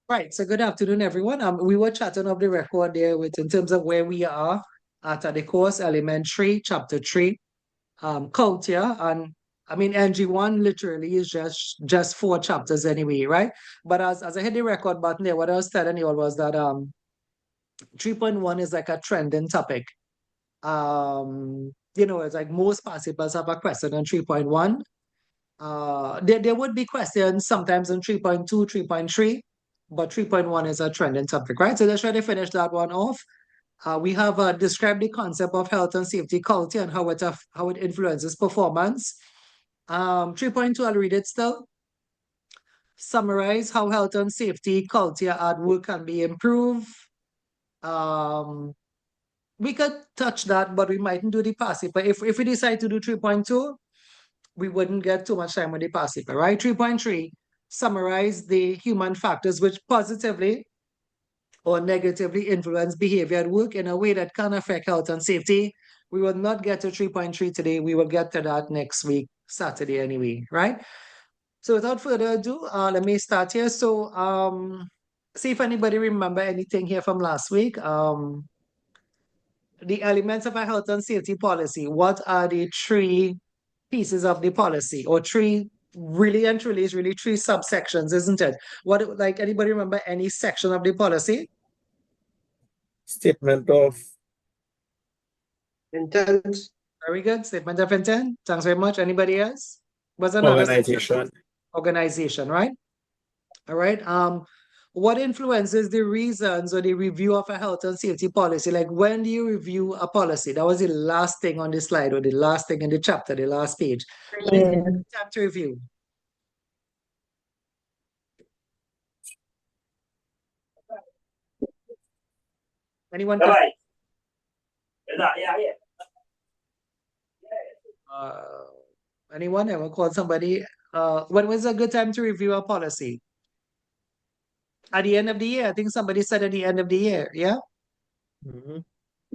Right. So good afternoon, everyone. We were chatting off the record there with in terms of where we are at the course, elementary, chapter 3, culture. And I mean, NG1 literally is just 4 chapters anyway, right? But as I hit the record button there, what I was telling you all was that 3.1 is like a trending topic. It's like most participants have a question on 3.1. There would be questions sometimes on 3.2, 3.3, but 3.1 is a trending topic, right? So let's try to finish that one off. We have described the concept of health and safety culture and how it influences performance. 3.2, I'll read it still. Summarize how health and safety culture at work can be improved. We could touch that, but we mightn't do the passive. But if we decide to do 3.2, we wouldn't get too much time with the passive, right? 3.3, summarize the human factors which positively or negatively influence behavior at work in a way that can affect health and safety. We will not get to 3.3 today. We will get to that next week, Saturday anyway, right? So without further ado, let me start here. So see if anybody remember anything here from last week. The elements of a health and safety policy. What are the 3 pieces of the policy, or really and truly is really 3 subsections, isn't it? What, like, anybody remember any section of the policy? Statement of intent. Very good. Statement of intent. Thanks very much. Anybody else? Was another organization. Organization, right? All right. What influences the reasons or the review of a health and safety policy? Like, when do you review a policy? That was the last thing on the slide, or the last thing in the chapter, the last page. Time to review. Anyone? Anyone ever called somebody? When was a good time to review a policy? At the end of the year. I think somebody said at the end of the year. Yeah.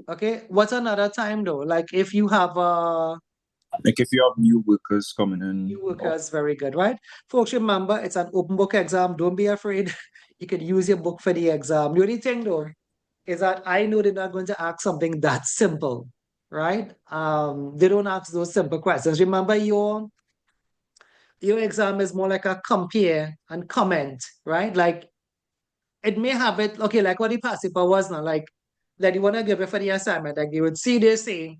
Okay. What's another time though? Like if you have like if you have new workers coming in. New workers, very good, right? Folks, remember it's an open book exam. Don't be afraid. You can use your book for the exam. The only thing though is that I know they're not going to ask something that simple, right? They don't ask those simple questions. Remember, your exam is more like a compare and comment, right? Like it may have it, okay, like what the passive was now, like that you want to give it for the assignment. Like you would see they say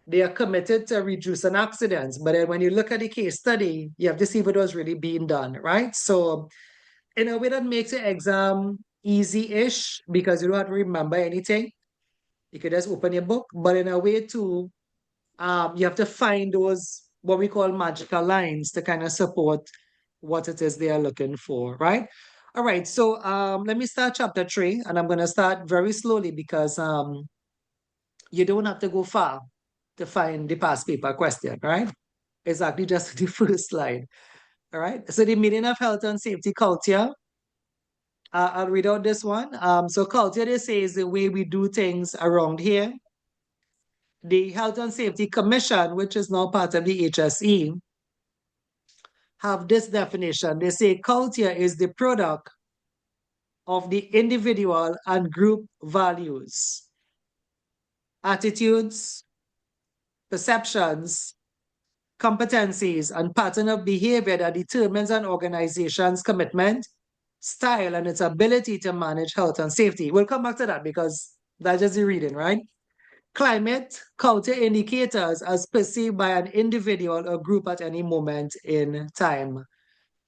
they are committed to reducing accidents, but then when you look at the case study, you have to see if it was really being done, right? So in a way that makes the exam easy-ish because you don't have to remember anything. You can just open your book, but in a way too, you have to find those what we call magical lines to kind of support what it is they are looking for, right? All right, so let me start chapter 3, and I'm going to start very slowly because you don't have to go far to find the past paper question, right? Exactly, just the first slide. All right, so the meaning of health and safety culture. I'll read out this one. So culture, they say, is the way we do things around here. The Health and Safety Commission, which is now part of the HSE, have this definition. They say culture is the product of the individual and group values, attitudes, perceptions, competencies, and pattern of behavior that determines an organization's commitment, style, and its ability to manage health and safety. We'll come back to that because that's just the reading, right? Climate, culture indicators as perceived by an individual or group at any moment in time.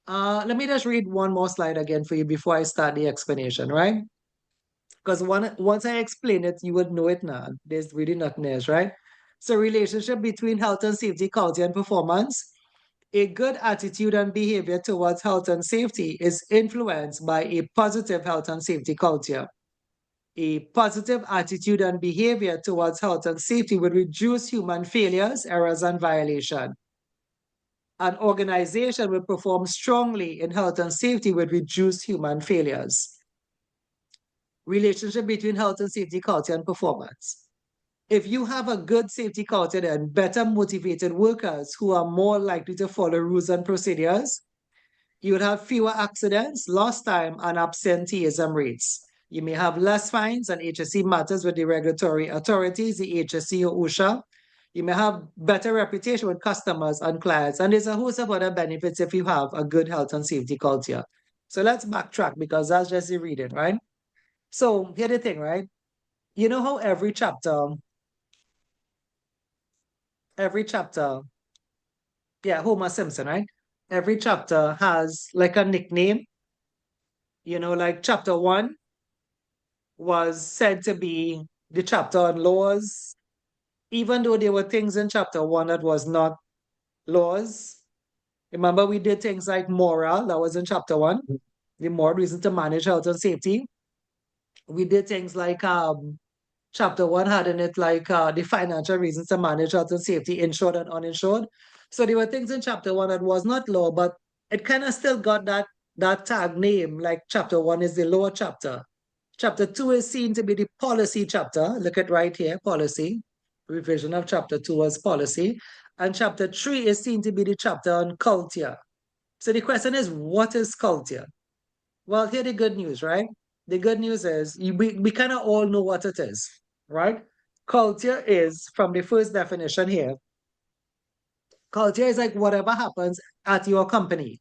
Let me just read one more slide again for you before I start the explanation, right? Because once I explain it, you would know it now. There's really nothing else, right? So relationship between health and safety, culture, and performance. A good attitude and behavior towards health and safety is influenced by a positive health and safety culture. A positive attitude and behavior towards health and safety will reduce human failures, errors, and violation. An organization will perform strongly in health and safety will reduce human failures. Relationship between health and safety culture and performance. If you have a good safety culture, then better motivated workers who are more likely to follow rules and procedures, You would have fewer accidents, lost time, and absenteeism rates. You may have less fines and HSE matters with the regulatory authorities, the HSE or OSHA. You may have better reputation with customers and clients. And there's a host of other benefits if you have a good health and safety culture. So let's backtrack because that's just the reading, right? So here's the thing, right? You know how every chapter, yeah, Homer Simpson, right? Every chapter has like a nickname, like chapter one was said to be the chapter on laws, even though there were things in chapter one that was not laws. Remember, we did things like moral, that was in chapter one, the moral reason to manage health and safety. We did things like chapter one had in it like the financial reasons to manage health and safety, insured and uninsured. So there were things in chapter one that was not law, but it kind of still got that tag name, like chapter one is the law chapter. Chapter two is seen to be the policy chapter. Look at right here, policy. Revision of chapter two was policy. And chapter three is seen to be the chapter on culture. So the question is, what is culture? Well, here the good news, right? The good news is we kind of all know what it is, right? Culture is, from the first definition here, culture is like whatever happens at your company,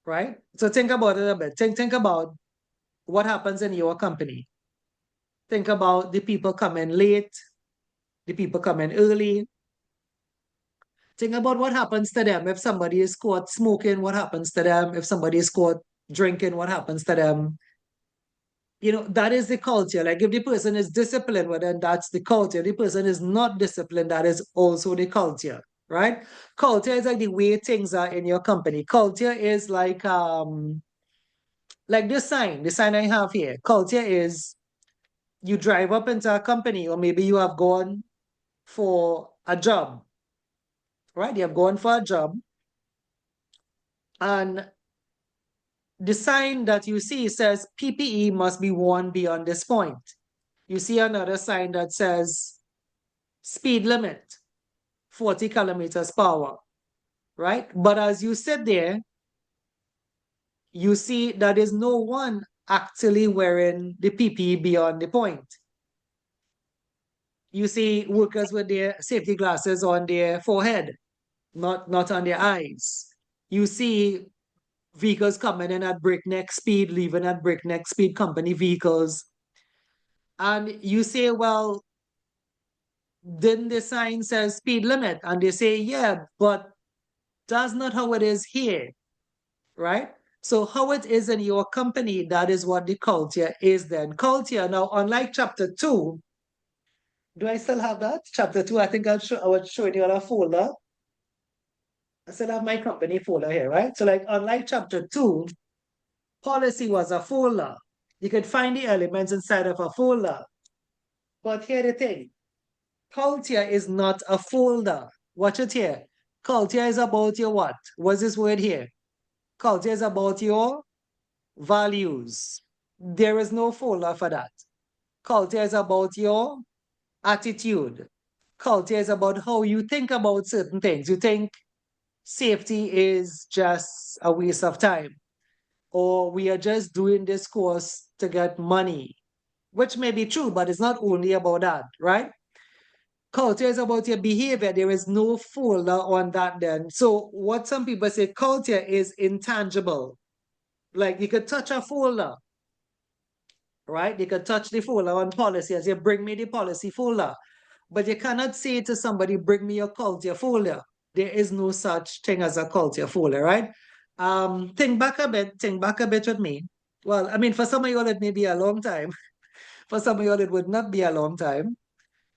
right? So think about it a bit. Think about what happens in your company. Think about the people coming late, the people coming early. Think about what happens to them if somebody is caught smoking, what happens to them? If somebody is caught drinking, what happens to them? That is the culture. Like if the person is disciplined, well, then that's the culture. The person is not disciplined, that is also the culture, right? Culture is like the way things are in your company. Culture is like the sign I have here. Culture is you drive up into a company, or maybe you have gone for a job, right? You have gone for a job, and the sign that you see says PPE must be worn beyond this point. You see another sign that says speed limit, 40 kilometers per hour, right? But as you sit there, you see that there's no one actually wearing the PPE beyond the point. You see workers with their safety glasses on their forehead, not on their eyes. You see vehicles coming in at breakneck speed, leaving at breakneck speed, company vehicles. And you say, well, didn't the sign says speed limit? And they say, yeah, but that's not how it is here, right? So how it is in your company, that is what the culture is then. Culture, now, unlike chapter two, do I still have that? Chapter two, I think I was showing you on a folder. I still have my company folder here, right? So like unlike chapter two, policy was a folder. You could find the elements inside of a folder. But here the thing, culture is not a folder. Watch it here. Culture is about your what? What's this word here? Culture is about your values. There is no folder for that. Culture is about your attitude. Culture is about how you think about certain things. You think safety is just a waste of time, or we are just doing this course to get money, which may be true, but it's not only about that, right? Culture is about your behavior. There is no folder on that then. So what some people say, culture is intangible. Like you could touch a folder, right? You could touch the folder on policy and say, bring me the policy folder. But you cannot say to somebody, bring me your culture folder. There is no such thing as a culture folder, right? Think back a bit with me. Well, I mean, for some of you all, it may be a long time. For some of you all, it would not be a long time.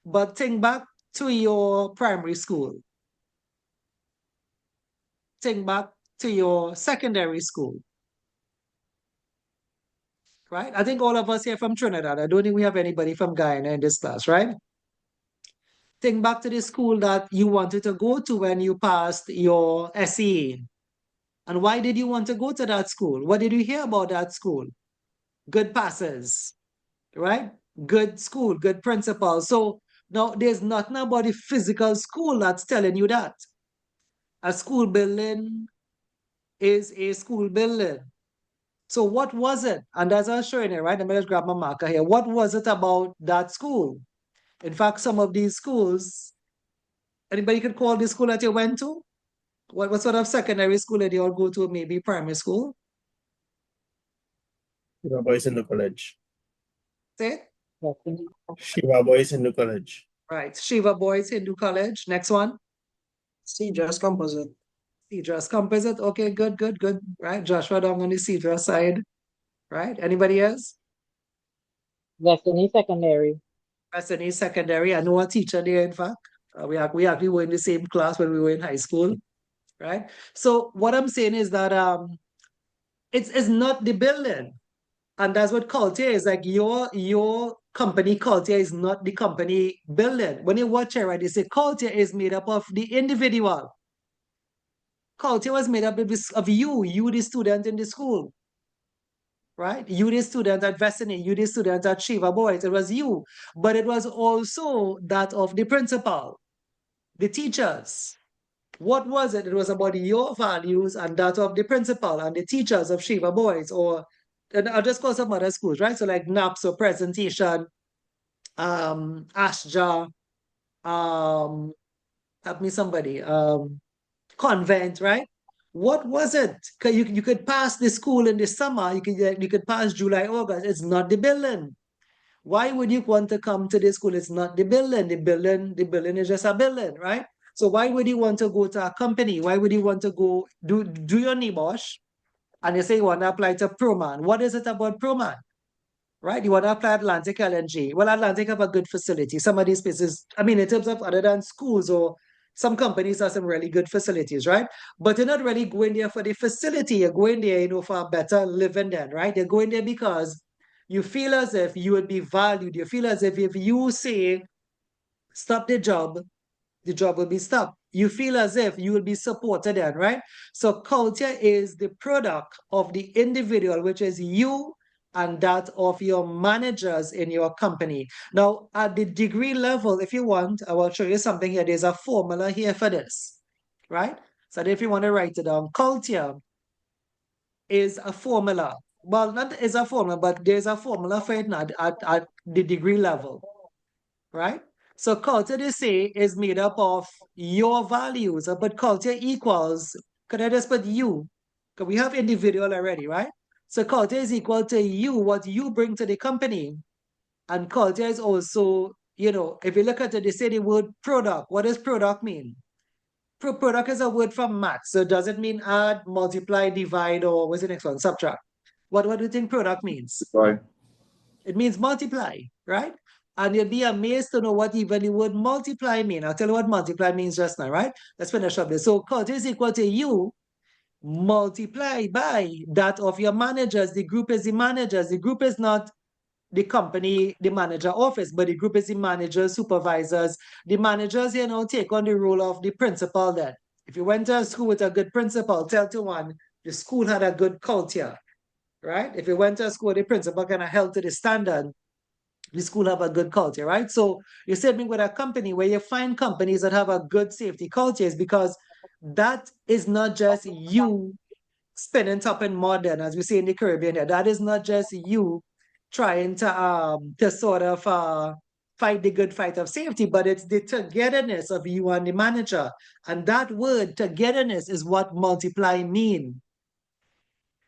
But think back to your primary school. Think back to your secondary school, right? I think all of us here from Trinidad. I don't think we have anybody from Guyana in this class, right? Think back to the school that you wanted to go to when you passed your SEA. And why did you want to go to that school? What did you hear about that school? Good passes, right? Good school, good principal. So now there's nothing about the physical school that's telling you that. A school building is a school building. So what was it? And as I was showing it, right? Let me just grab my marker here. What was it about that school? In fact, some of these schools, anybody could call the school that you went to? What sort of secondary school did you all go to? Maybe primary school? Shiva Boys Hindu College. Say? Shiva Boys Hindu College. Right. Shiva Boys Hindu College. Next one. Cedars Composite. Cedars Composite. Okay, good, good, good. Right. Joshua down on the Cedars side. Right. Anybody else? Destiny Secondary. Destiny Secondary. I know a teacher there, in fact. We actually were in the same class when we were in high school. Right. So what I'm saying is that it's not the building. And that's what culture is. Like your company culture is not the company building. When you watch it, right, they say culture is made up of the individual. Culture was made up of you the student in the school. Right? You the student at Destiny, you the student at Shiva Boys. It was you. But it was also that of the principal, the teachers. What was it? It was about your values and that of the principal and the teachers of Shiva Boys, and I'll just call some other schools, right? So like NAPS or presentation, ASJA, help me somebody, convent, right? What was it? You could pass the school in the summer, you could pass July, August. It's not the building. Why would you want to come to the school? It's not the building. The building is just a building, right? So why would you want to go to a company? Why would you want to go do your NEBOSH? And you say you want to apply to Proman. What is it about Proman? Right? You want to apply Atlantic LNG. Well, Atlantic have a good facility. Some of these places, I mean, in terms of other than schools or some companies have some really good facilities, right? But you're not really going there for the facility. You're going there, for a better living then, right? You're going there because you feel as if you would be valued. You feel as if you say, stop the job will be stopped. You feel as if you will be supported then, right? So culture is the product of the individual, which is you and that of your managers in your company. Now, at the degree level, if you want, I will show you something here. There's a formula here for this, right? So if you want to write it down, culture is a formula. Well, not is a formula, but there's a formula for it now at the degree level, right? So culture, they say, is made up of your values, but culture equals, could I just put you? Because we have individual already, right? So culture is equal to you, what you bring to the company. And culture is also, if you look at it, they say the word product. What does product mean? Product is a word from math. So does it mean add, multiply, divide, or what's the next one? Subtract. What do you think product means? Right. It means multiply, right? And you'd be amazed to know what even the word multiply mean. I'll tell you what multiply means just now, right? Let's finish up this. So culture is equal to you multiply by that of your managers. The group is the managers. The group is not the company, the manager office, but the group is the managers, supervisors. The managers, take on the role of the principal then. If you went to a school with a good principal, tell to one, the school had a good culture, right? If you went to a school, the principal kind of held to the standard, the school have a good culture, right? So you're sitting with a company where you find companies that have a good safety culture is because that is not just you spinning top and modern, as we say in the Caribbean. That is not just you trying to sort of fight the good fight of safety, but it's the togetherness of you and the manager. And that word togetherness is what multiply mean.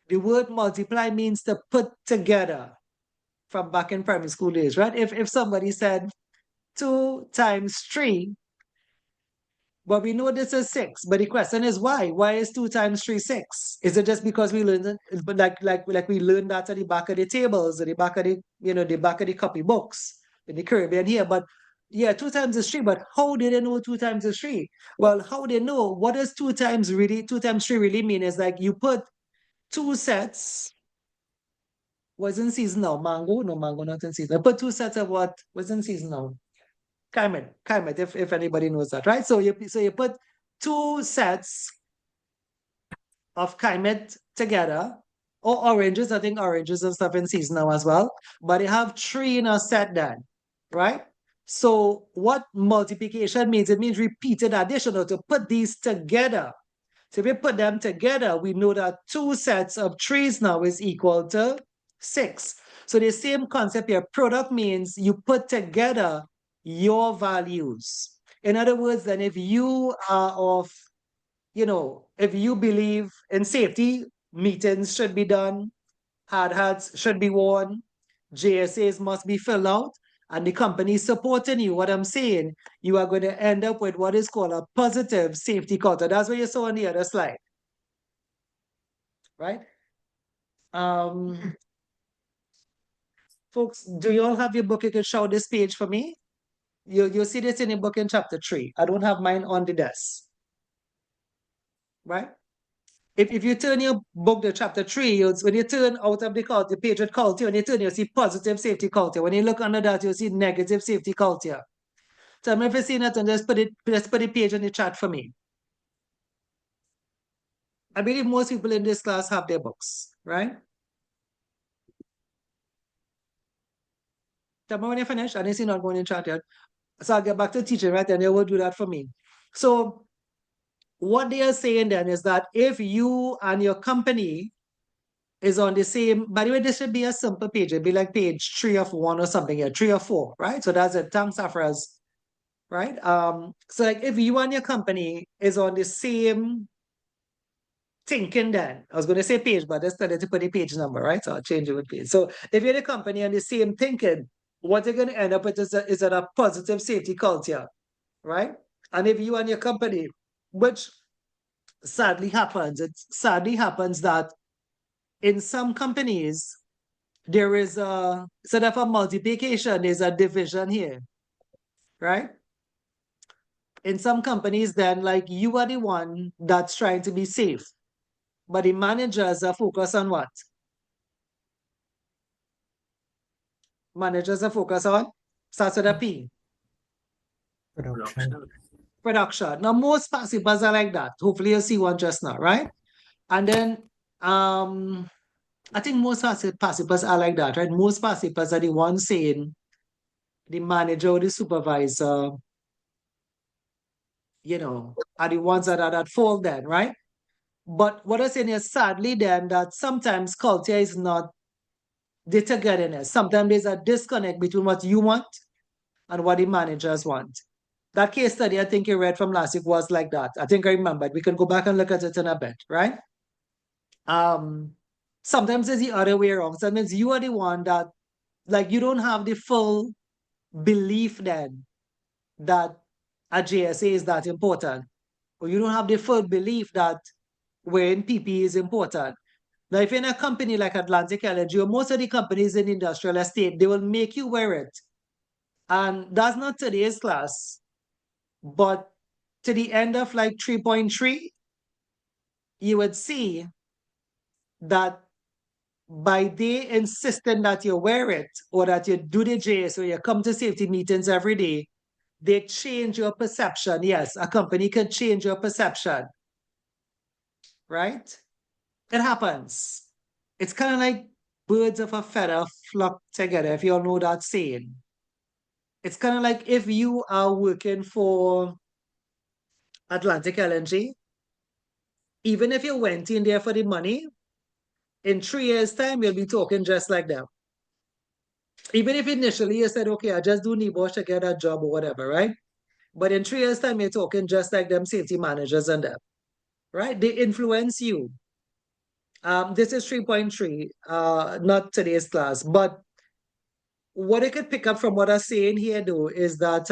The word multiply means to put together from back in primary school days, right? If somebody said 2 times 3, but we know this is 6. But the question is why? Why is 2 times 3 6? Is it just because we learned it? But like we learned that at the back of the tables, at the back of the back of the copy books in the Caribbean here. But yeah, 2 times is 3. But how did they know 2 times is 3? Well, how they know what does 2 times 3 really mean is like you put 2 sets. Was in season now. Mango? No, mango not in season. I put 2 sets of what was in season now. Kaimet, if anybody knows that, right? So you put 2 sets of Kaimet together, or oranges. I think oranges and stuff in season now as well. But you have 3 in a set then, right? So what multiplication means? It means repeated addition, or to put these together. So if we put them together, we know that 2 sets of trees now is equal to 6. So the same concept here, product means you put together your values. In other words, then if you are of, if you believe in safety, meetings should be done, hard hats should be worn, JSAs must be filled out, and the company is supporting you. What I'm saying, you are going to end up with what is called a positive safety culture. That's what you saw on the other slide, right? Folks, do you all have your book? You can show this page for me. You'll see this in your book in chapter 3. I don't have mine on the desk, right? If you turn your book to chapter 3, when you turn out of the culture, page with culture, when you turn, you'll see positive safety culture. When you look under that, you'll see negative safety culture. Tell me if you see that and just put the page on the chat for me. I believe most people in this class have their books, right? Tell me when you finish. I didn't see not going in chat yet. So I'll get back to teaching, right? And they will do that for me. So what they are saying then is that if you and your company is on the same, by the way, this should be a simple page. It'd be like page 3 of 1 or something here, 3 or 4, right? So that's it. Thanks, Afras, right? So like if you and your company is on the same thinking, then I was going to say page, but I started to put the page number, right? So I'll change it with page. So if you're the company and the same thinking, what you're going to end up with is a positive safety culture, right? And if you and your company, which sadly happens, it sadly happens that in some companies, there is instead of a multiplication, there's a division here, right? In some companies, then, like, you are the one that's trying to be safe, but the managers are focused on what? Managers are focused on, starts with a P. Production. Now, most participants are like that. Hopefully, you'll see one just now, right? And then, I think most participants are like that, right? Most participants are the ones saying, the manager or the supervisor, are the ones that are at fault then, right? But what I'm saying is sadly then that sometimes culture is not the togetherness. Sometimes there's a disconnect between what you want and what the managers want. That case study I think you read from last week was like that. I think I remembered. We can go back and look at it in a bit, right? Sometimes it's the other way around. Sometimes you are the one that, like, you don't have the full belief then that a JSA is that important. Or you don't have the full belief that wearing PPE is important. Now, if you're in a company like Atlantic Energy or most of the companies in the industrial estate, they will make you wear it. And that's not today's class, but to the end of like 3.3, you would see that by they insisting that you wear it or that you do the JS or you come to safety meetings every day, they change your perception. Yes, a company can change your perception, right? It happens. It's kind of like birds of a feather flock together, if you all know that saying. It's kind of like if you are working for Atlantic LNG, even if you went in there for the money, in 3 years' time, you'll be talking just like them. Even if initially you said, okay, I just do NEBOSH to get a job or whatever, right? But in 3 years' time, you're talking just like them safety managers and them, right? They influence you. This is 3.3, not today's class, but what I could pick up from what I'm saying here, though, is that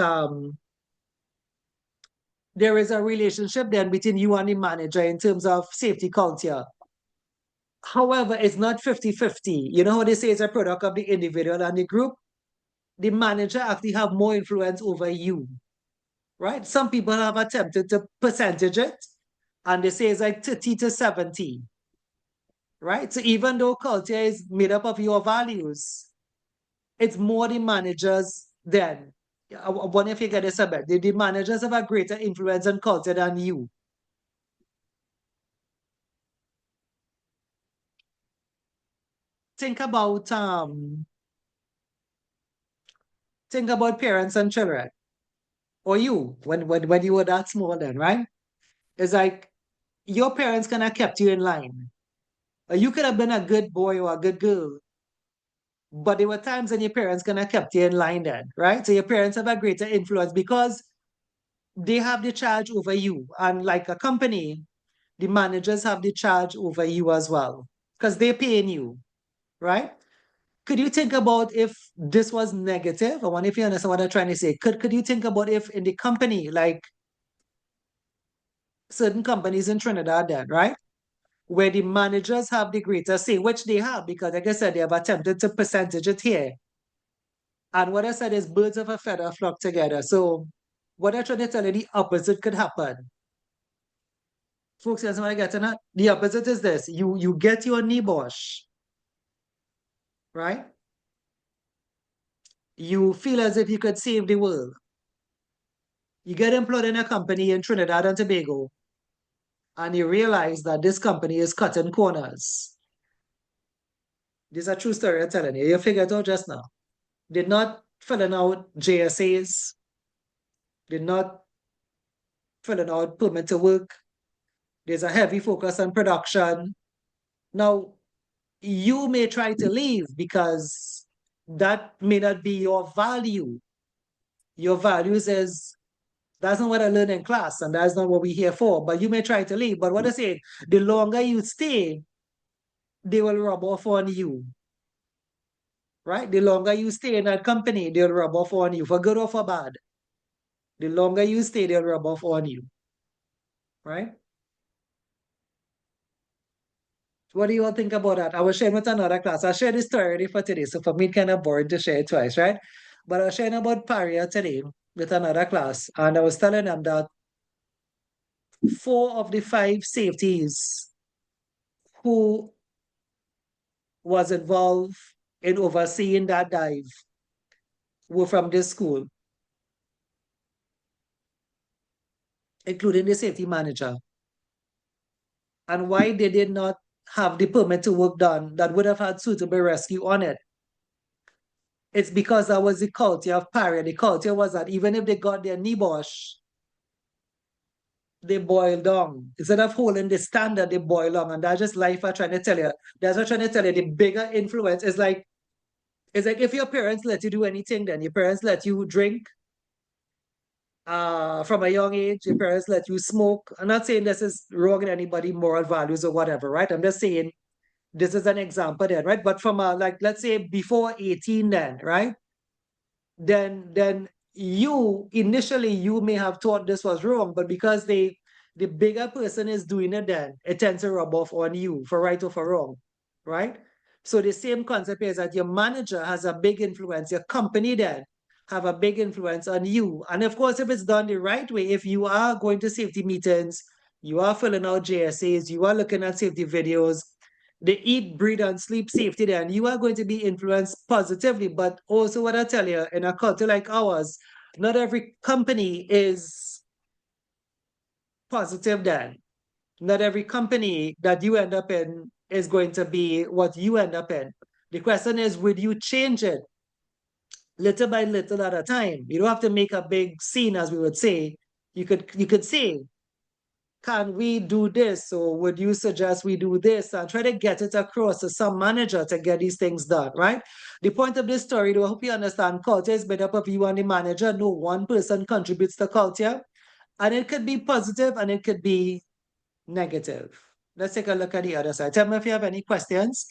there is a relationship then between you and the manager in terms of safety culture. However, it's not 50-50. You know how they say it's a product of the individual and the group? The manager actually have more influence over you, right? Some people have attempted to percentage it, and they say it's like 30 to 70, right? So even though culture is made up of your values, it's more the managers then. I wonder if you get this a bit. The managers have a greater influence on culture than you. Think about parents and children, or you when you were that small then, right? It's like your parents kind of kept you in line. You could have been a good boy or a good girl, but there were times when your parents kind of kept you in line then, right? So your parents have a greater influence because they have the charge over you. And like a company, the managers have the charge over you as well because they're paying you, right? Could you think about if this was negative? I wonder if you understand what I'm trying to say. Could you think about if in the company, like certain companies in Trinidad then, right? Where the managers have the greater say, which they have, because like I said, they have attempted to percentage it here. And what I said is birds of a feather flock together. So what I'm trying to tell you, the opposite could happen. Folks, that's what I get at. The opposite is this. You get your nibosh, right? You feel as if you could save the world. You get employed in a company in Trinidad and Tobago, and you realize that this company is cutting corners. This is a true story I'm telling you. You figured it out just now. Did not filling out JSAs, did not filling out permit to work. There's a heavy focus on production. Now, you may try to leave because that may not be your value. Your values is that's not what I learned in class, and that's not what we're here for. But you may try to leave. But what I say, the longer you stay, they will rub off on you. Right? The longer you stay in that company, they'll rub off on you, for good or for bad. The longer you stay, they'll rub off on you. Right? What do you all think about that? I was sharing with another class. I shared this story already for today, so for me, kind of boring to share it twice, right? But I was sharing about Paria today with another class, and I was telling them that 4 of the 5 safeties who was involved in overseeing that dive were from this school, including the safety manager. And why they did not have the permit to work done that would have had suitable rescue on it. It's because that was the culture of Paria. The culture was that even if they got their nibosh, they boil down. Instead of holding the standard, they boil down. And that's just life I'm trying to tell you. That's what I'm trying to tell you. The bigger influence is like, it's like if your parents let you do anything, then your parents let you drink from a young age, your parents let you smoke. I'm not saying this is wrong in anybody, moral values or whatever, right? I'm just saying this is an example then, right? But from like, let's say before 18 then, right? Then you initially you may have thought this was wrong, but because the bigger person is doing it, then it tends to rub off on you for right or for wrong, right? So the same concept is that your manager has a big influence, your company then have a big influence on you. And of course, if it's done the right way, if you are going to safety meetings, you are filling out JSAs, you are looking at safety videos, they eat, breathe, and sleep safety there, and you are going to be influenced positively. But also, what I tell you, in a culture like ours, not every company is positive then. Not every company that you end up in is going to be what you end up in. The question is, would you change it little by little at a time? You don't have to make a big scene, as we would say. You could say, can we do this? Or would you suggest we do this? And try to get it across to some manager to get these things done, right? The point of this story, though, I hope you understand, culture is made up of you and the manager. No one person contributes to culture. And it could be positive and it could be negative. Let's take a look at the other side. Tell me if you have any questions.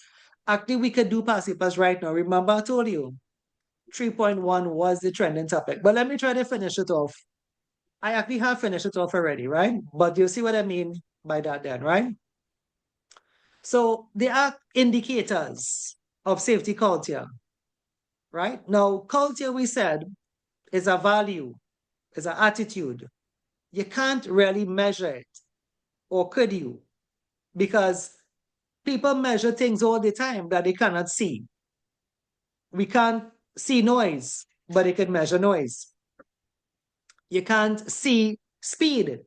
Actually, we could do past papers right now. Remember, I told you 3.1 was the trending topic. But let me try to finish it off. I actually have finished it off already, right? But you see what I mean by that then, right? So there are indicators of safety culture, right? Now, culture, we said, is a value, is an attitude. You can't really measure it, or could you? Because people measure things all the time that they cannot see. We can't see noise, but they can measure noise. You can't see speed,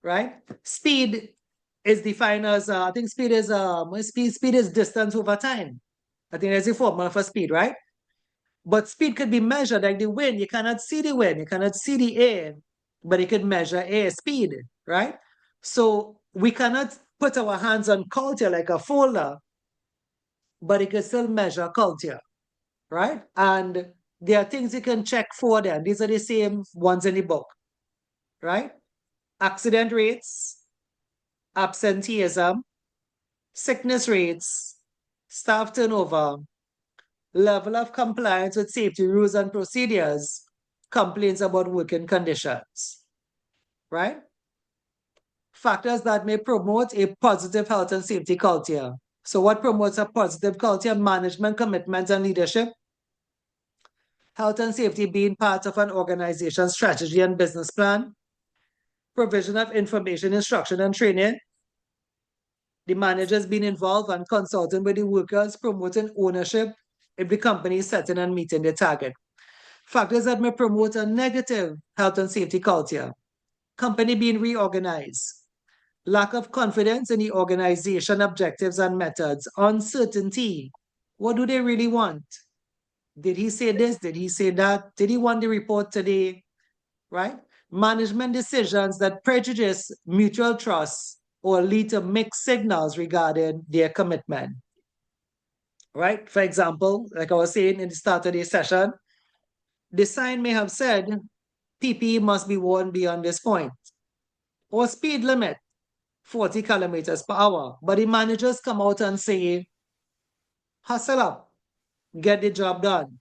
right? Speed is defined as I think speed is speed is distance over time. I think there's a formula for speed, right? But speed could be measured like the wind. You cannot see the wind, you cannot see the air, but you could measure air speed, right? So we cannot put our hands on culture like a folder, but it can still measure culture, right? And there are things you can check for them. These are the same ones in the book, right? Accident rates, absenteeism, sickness rates, staff turnover, level of compliance with safety rules and procedures, complaints about working conditions, right? Factors that may promote a positive health and safety culture. So what promotes a positive culture? Management, commitment, and leadership. Health and safety being part of an organization's strategy and business plan. Provision of information, instruction, and training. The managers being involved and consulting with the workers, promoting ownership if the company is setting and meeting the target. Factors that may promote a negative health and safety culture. Company being reorganized. Lack of confidence in the organization objectives and methods. Uncertainty. What do they really want? Did he say this? Did he say that? Did he want the report today? Right? Management decisions that prejudice mutual trust or lead to mixed signals regarding their commitment. Right? For example, like I was saying in the start of the session, the sign may have said PPE must be worn beyond this point, or speed limit 40 kilometers per hour. But the managers come out and say, hustle up, get the job done.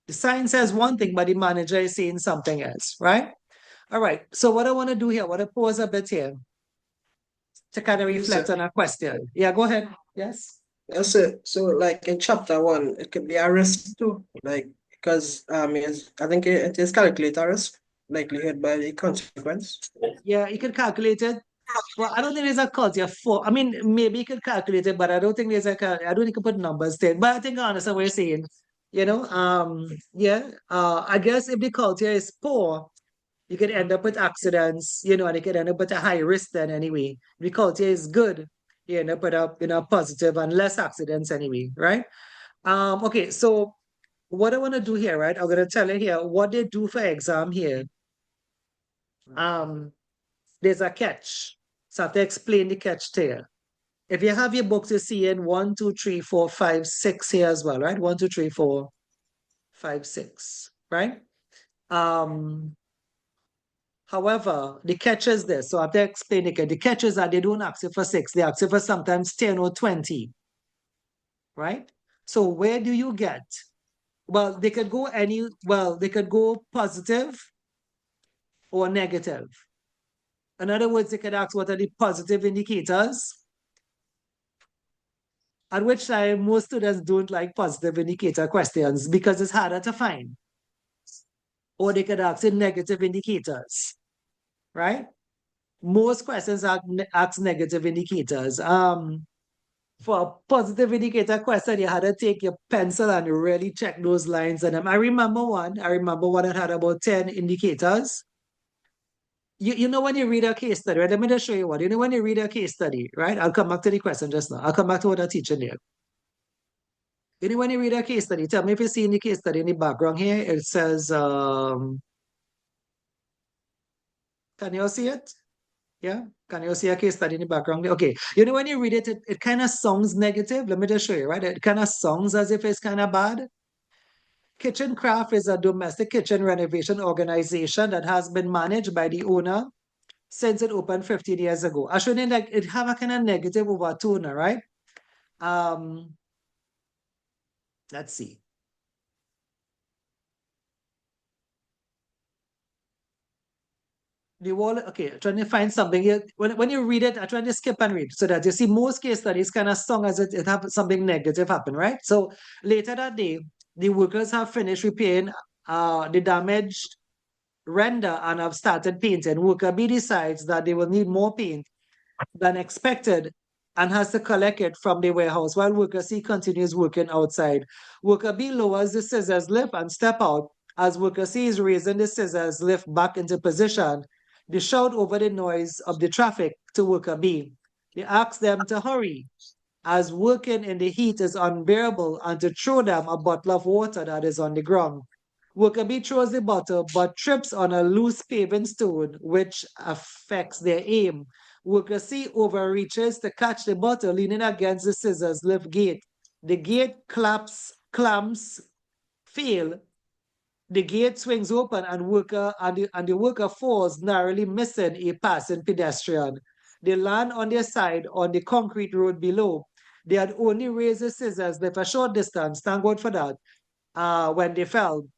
The sign says one thing, but the manager is saying something else, right? All right. So what I want to do here, I want to pause a bit here to kind of reflect on a question. Yeah, go ahead. Yes. That's it. So like in chapter 1, it could be a risk too. Like because I think it is calculated a risk, likelihood by the consequence. Yeah, you can calculate it. Well, I don't think there's a culture for. I mean, maybe you could calculate it, but I don't think there's a. I don't think you can put numbers there. But I think I understand what you're saying. Yeah. I guess if the culture is poor, you could end up with accidents. And you could end up with a high risk then anyway. If the culture is good, you end up with a positive and less accidents anyway, right? Okay. So what I want to do here, right? I'm gonna tell you here what they do for exam here. There's a catch. So I have to explain the catch to you. If you have your books, you see in 1, 2, 3, 4, 5, 6 here as well, right? 1, 2, 3, 4, 5, 6, right? However, the catch is this. So I have to explain it. The catch is that they don't ask you for 6. They ask you for sometimes 10 or 20, right? So where do you get? Well, they could go positive or negative. In other words, they could ask what are the positive indicators, at which time most students don't like positive indicator questions because it's harder to find. Or they could ask in negative indicators, right? Most questions ask negative indicators. For a positive indicator question, you had to take your pencil and really check those lines. And I remember one that had about 10 indicators. You know when you read a case study, right? Let me just show you one. You know when you read a case study, right? I'll come back to the question just now. I'll come back to what I'm teaching you. You know when you read a case study, tell me if you see in the case study in the background here, it says, can you see it? Yeah? Can you see a case study in the background? Okay. You know when you read it, it kind of sounds negative. Let me just show you, right? It kind of sounds as if it's kind of bad. Kitchen Craft is a domestic kitchen renovation organization that has been managed by the owner since it opened 15 years ago. I shouldn't like it have a kind of negative overtone, right? Let's see. The wall, okay, trying to find something here. When you read it, I try to skip and read so that you see most case studies kind of strong as it have something negative happen, right? So later that day, the workers have finished repairing the damaged render and have started painting. Worker B decides that they will need more paint than expected and has to collect it from the warehouse while worker C continues working outside. Worker B lowers the scissors lift and step out as worker C is raising the scissors lift back into position. They shout over the noise of the traffic to worker B. They ask them to hurry as working in the heat is unbearable and to throw them a bottle of water that is on the ground. Worker B throws the bottle but trips on a loose paving stone which affects their aim. Worker C overreaches to catch the bottle leaning against the scissors lift gate. The gate clamps, fail. The gate swings open and the worker falls, narrowly missing a passing pedestrian. They land on their side on the concrete road below. They had only raised the scissors lift a short distance, thank God for that, when they fell.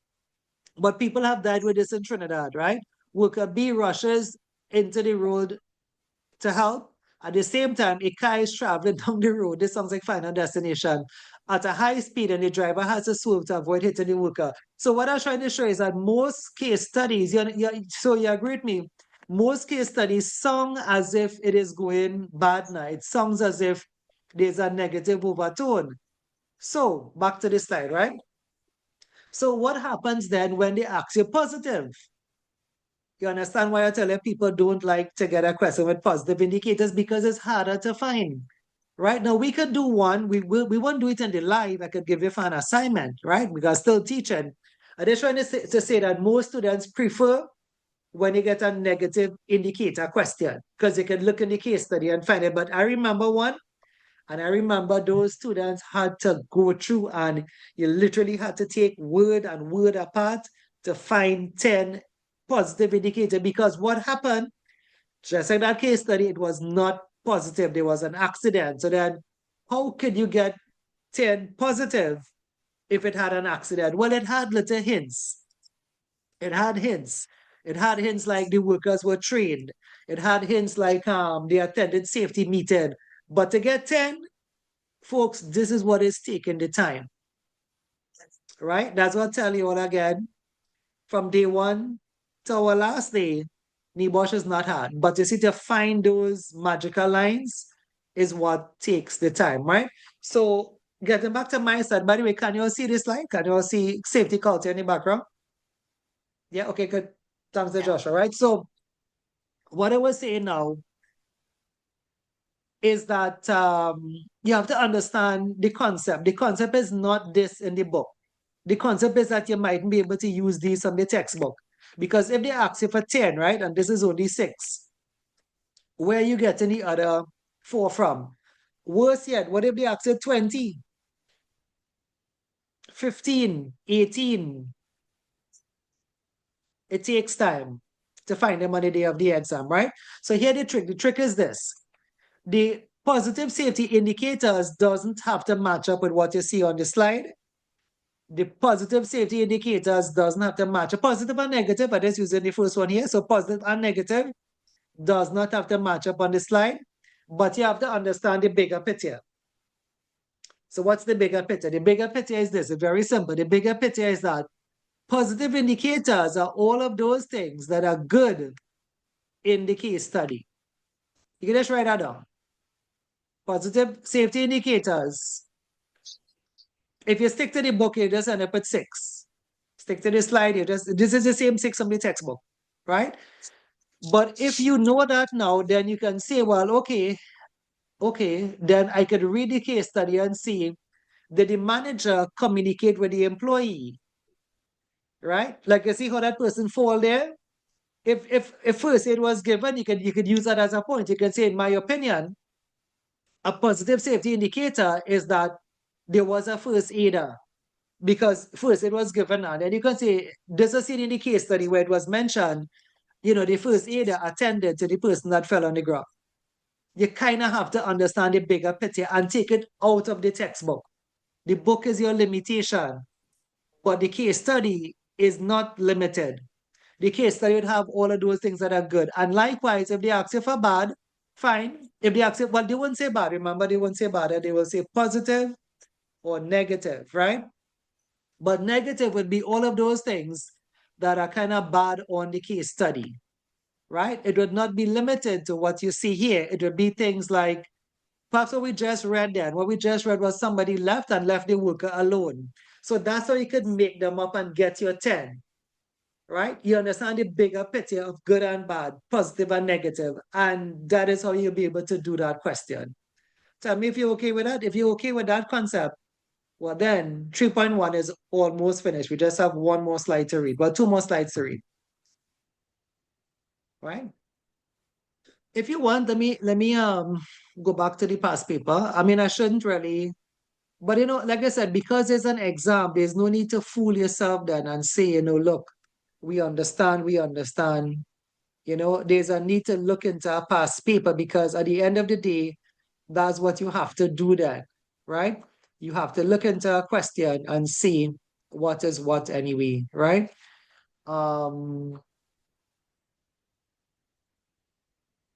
But people have died with this in Trinidad, right? Worker B rushes into the road to help. At the same time, a car is traveling down the road. This sounds like Final Destination at a high speed, and the driver has to swerve to avoid hitting the worker. So what I'm trying to show is that most case studies, so you agree with me, most case studies sound as if it is going bad now. It sounds as if there's a negative overtone. So back to the slide, right? So what happens then when they ask you positive? You understand why I tell you people don't like to get a question with positive indicators, because it's harder to find. Right now, we could do one. We won't do it in the live. I could give you an assignment, right? Because still teaching. I'm just trying to say that most students prefer when you get a negative indicator question, because you can look in the case study and find it. But I remember one, and I remember those students had to go through, and you literally had to take word and word apart to find 10 positive indicators. Because what happened, just like that case study, it was not positive. There was an accident. So then how could you get 10 positive if it had an accident? Well, it had little hints. It had hints. It had hints like the workers were trained. It had hints like they attended safety meeting. But to get 10, folks, this is what is taking the time. Right? That's what I tell you all again. From day one to our last day, NEBOSH is not hard. But you see, to find those magical lines is what takes the time, right? So getting back to my side, by the way, can you all see this line? Can you all see safety culture in the background? Yeah, okay, good. Thanks to Joshua, right? So what I was saying now is that you have to understand the concept. The concept is not this in the book. The concept is that you mightn't be able to use these from the textbook. Because if they ask you for 10, right, and this is only 6, where you getting the other 4 from? Worse yet, what if they ask you 20, 15, 18? It takes time to find them on the day of the exam, right? So here the trick. The trick is this. The positive safety indicators doesn't have to match up with what you see on the slide. The positive safety indicators doesn't have to match up. Positive and negative, I just using the first one here. So positive and negative does not have to match up on the slide, but you have to understand the bigger picture. So what's the bigger picture? The bigger picture is this. It's very simple. The bigger picture is that positive indicators are all of those things that are good in the case study. You can just write that down. Positive safety indicators. If you stick to the book, you just end up at 6. Stick to the slide, this is the same 6 from the textbook, right? But if you know that now, then you can say, well, okay, then I could read the case study and see, did the manager communicate with the employee? Right? Like you see how that person fall there? If first aid was given, you could use that as a point. You can say, in my opinion, a positive safety indicator is that there was a first aider, because first aid was given, and then you can say, this is seen in the case study where it was mentioned, the first aider attended to the person that fell on the ground. You kind of have to understand the bigger picture and take it out of the textbook. The book is your limitation, but the case study is not limited. The case study would have all of those things that are good. And likewise, if they ask you for bad, fine. If they ask you, well, they won't say bad. Remember, they won't say bad. They will say positive or negative, right? But negative would be all of those things that are kind of bad on the case study, right? It would not be limited to what you see here. It would be things like, perhaps what we just read then. What we just read was somebody left and left the worker alone. So that's how you could make them up and get your 10, right? You understand the bigger picture of good and bad, positive and negative. And that is how you'll be able to do that question. Tell me if you're okay with that. If you're okay with that concept, well then 3.1 is almost finished. We just have one more slide to read. Well, 2 more slides to read. Right? if you want, let me go back to the past paper. I mean, I shouldn't really, but like I said, because it's an exam, there's no need to fool yourself then and say, look, we understand, we understand. There's a need to look into a past paper because at the end of the day, that's what you have to do then, right? You have to look into a question and see what is what anyway, right?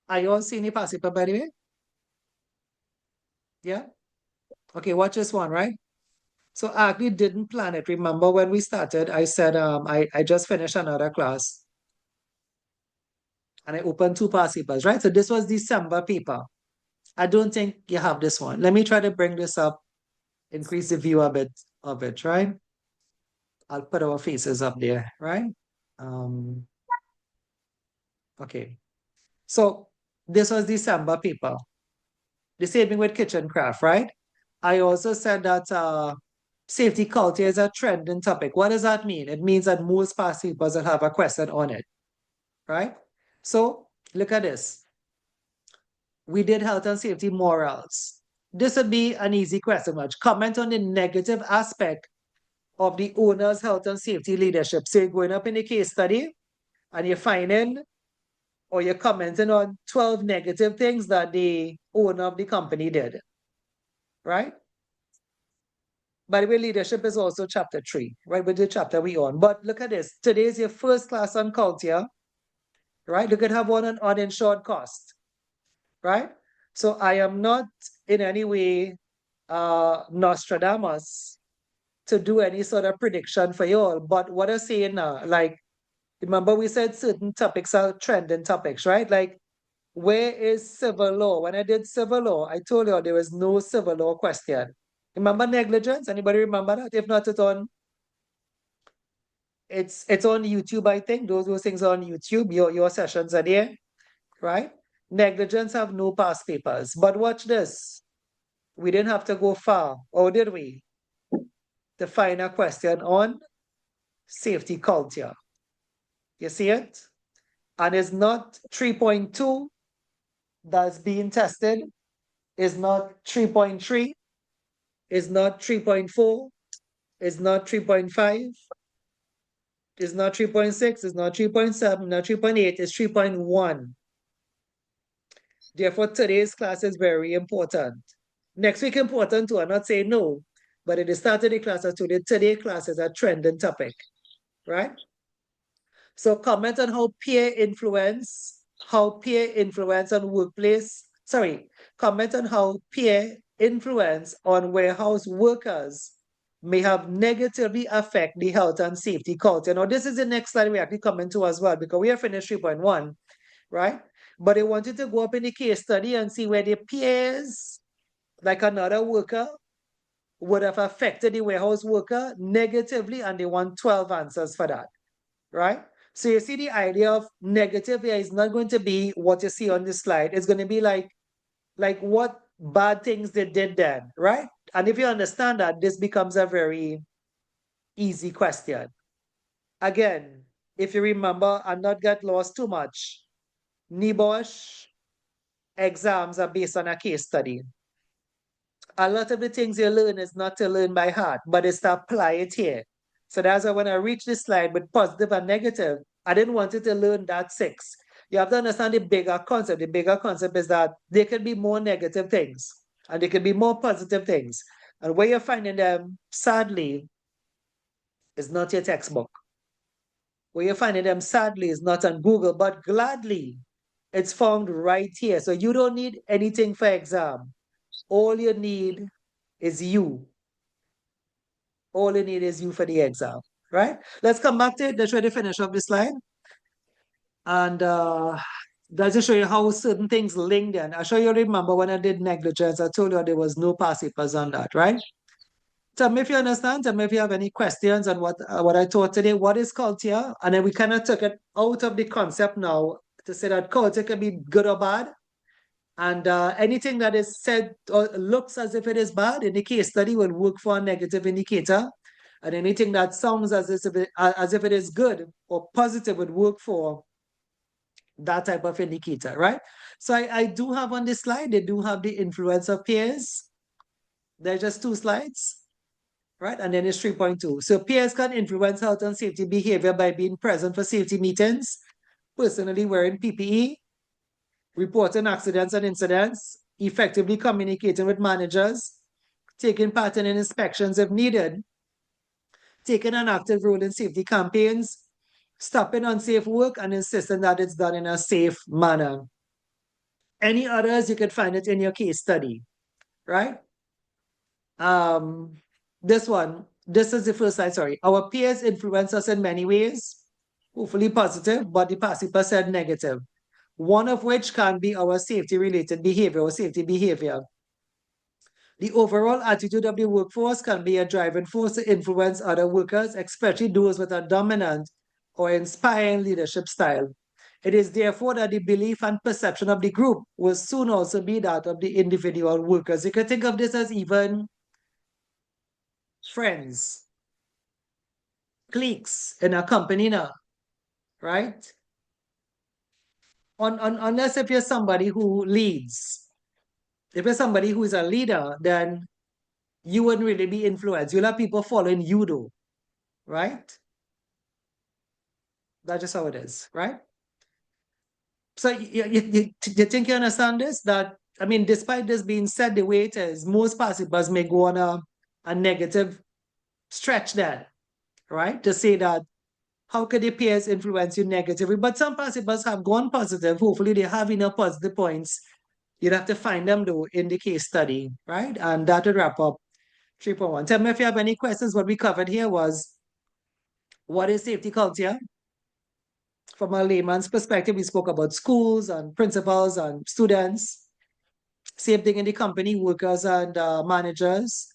Are you all seeing the past paper, by the way? Yeah? Okay, watch this one, right? So I actually didn't plan it. Remember when we started, I said I just finished another class and I opened two past papers, right? So this was December paper. I don't think you have this one. Let me try to bring this up, increase the view a bit of it, right? I'll put our faces up there, right? Okay. So this was December paper. The same thing with kitchen craft, right? I also said that safety culture is a trending topic. What does that mean? It means that most past papers will have a question on it, right? So look at this. We did health and safety morals. This would be an easy question, much. Comment on the negative aspect of the owner's health and safety leadership. So you're going up in a case study and you're finding or you're commenting on 12 negative things that the owner of the company did, right? By the way, leadership is also chapter 3, right? With the chapter we on. But look at this. Today is your first class on culture, right? Look at have one on uninsured cost, right? So I am not in any way Nostradamus to do any sort of prediction for you all. But what I'm saying now, like, remember we said certain topics are trending topics, right? Like, where is civil law? When I did civil law, I told you there was no civil law question. Remember negligence? Anybody remember that? If not, it's on YouTube, I think. Those things are on YouTube. Your sessions are there, right? Negligence have no past papers. But watch this. We didn't have to go far, or did we? To find a question on safety culture. You see it? And it's not 3.2 that's being tested. It's not 3.3. It's not 3.4. It's not 3.5. It's not 3.6. It's not 3.7. Not 3.8. It's 3.1. Therefore, today's class is very important. Next week important too. I'm not saying no, but at the start of the class, I told you today's class is a trending topic, right? So comment on how peer influence on workplace, comment on how peer influence on warehouse workers may have negatively affect the health and safety culture. Now, this is the next slide we actually comment to as well, because we are finished 3.1, right? But I wanted to go up in the case study and see where the peers, like another worker, would have affected the warehouse worker negatively, and they want 12 answers for that, right? So you see the idea of negative here is not going to be what you see on this slide. It's going to be like what bad things they did then, right? And if you understand that, this becomes a very easy question. Again, if you remember and not get lost too much, NIBOSH exams are based on a case study. A lot of the things you learn is not to learn by heart, but it's to apply it here. So that's why when I reach this slide with positive and negative, I didn't want you to learn that 6. You have to understand the bigger concept. The bigger concept is that there can be more negative things and there can be more positive things. And where you're finding them, sadly, is not your textbook. Where you're finding them, sadly, is not on Google, but gladly, it's found right here. So you don't need anything for exam. All you need is you. All you need is you for the exam, right? Let's come back to it. Let's try to finish off this slide. And that's to show you how certain things link then. I'm sure you remember when I did negligence, I told you there was no past papers on that, right? Tell me if you understand. Tell me if you have any questions on what I taught today. What is culture? And then we kind of took it out of the concept now to say that culture can be good or bad. And anything that is said or looks as if it is bad in the case study will work for a negative indicator. And anything that sounds as if it is good or positive would work for that type of indicator, right? So I do have on this slide, they do have the influence of peers. There's just 2 slides, right? And then it's 3.2. So peers can influence health and safety behavior by being present for safety meetings, personally wearing PPE, reporting accidents and incidents, effectively communicating with managers, taking part in inspections if needed, taking an active role in safety campaigns, stopping unsafe work and insisting that it's done in a safe manner. Any others, you can find it in your case study, right? This one, this is the first slide, sorry. Our peers influence us in many ways, hopefully positive, but the participant said negative. One of which can be our safety-related behavior or safety behavior. The overall attitude of the workforce can be a driving force to influence other workers, especially those with a dominant or inspiring leadership style. It is therefore that the belief and perception of the group will soon also be that of the individual workers. You can think of this as even friends, cliques in a company now, right? Unless if you're somebody who leads. If you're somebody who is a leader, then you wouldn't really be influenced. You'll have people following you though, right? That's just how it is, right? So you think you understand this? That, I mean, despite this being said the way it is, most participants may go on a negative stretch then, right? To say that, how could their peers influence you negatively? But some participants have gone positive. Hopefully they have enough positive points. You'd have to find them though in the case study, right? And that would wrap up 3.1. Tell me if you have any questions. What we covered here was, what is safety culture? From a layman's perspective, we spoke about schools and principals and students. Same thing in the company, workers and managers.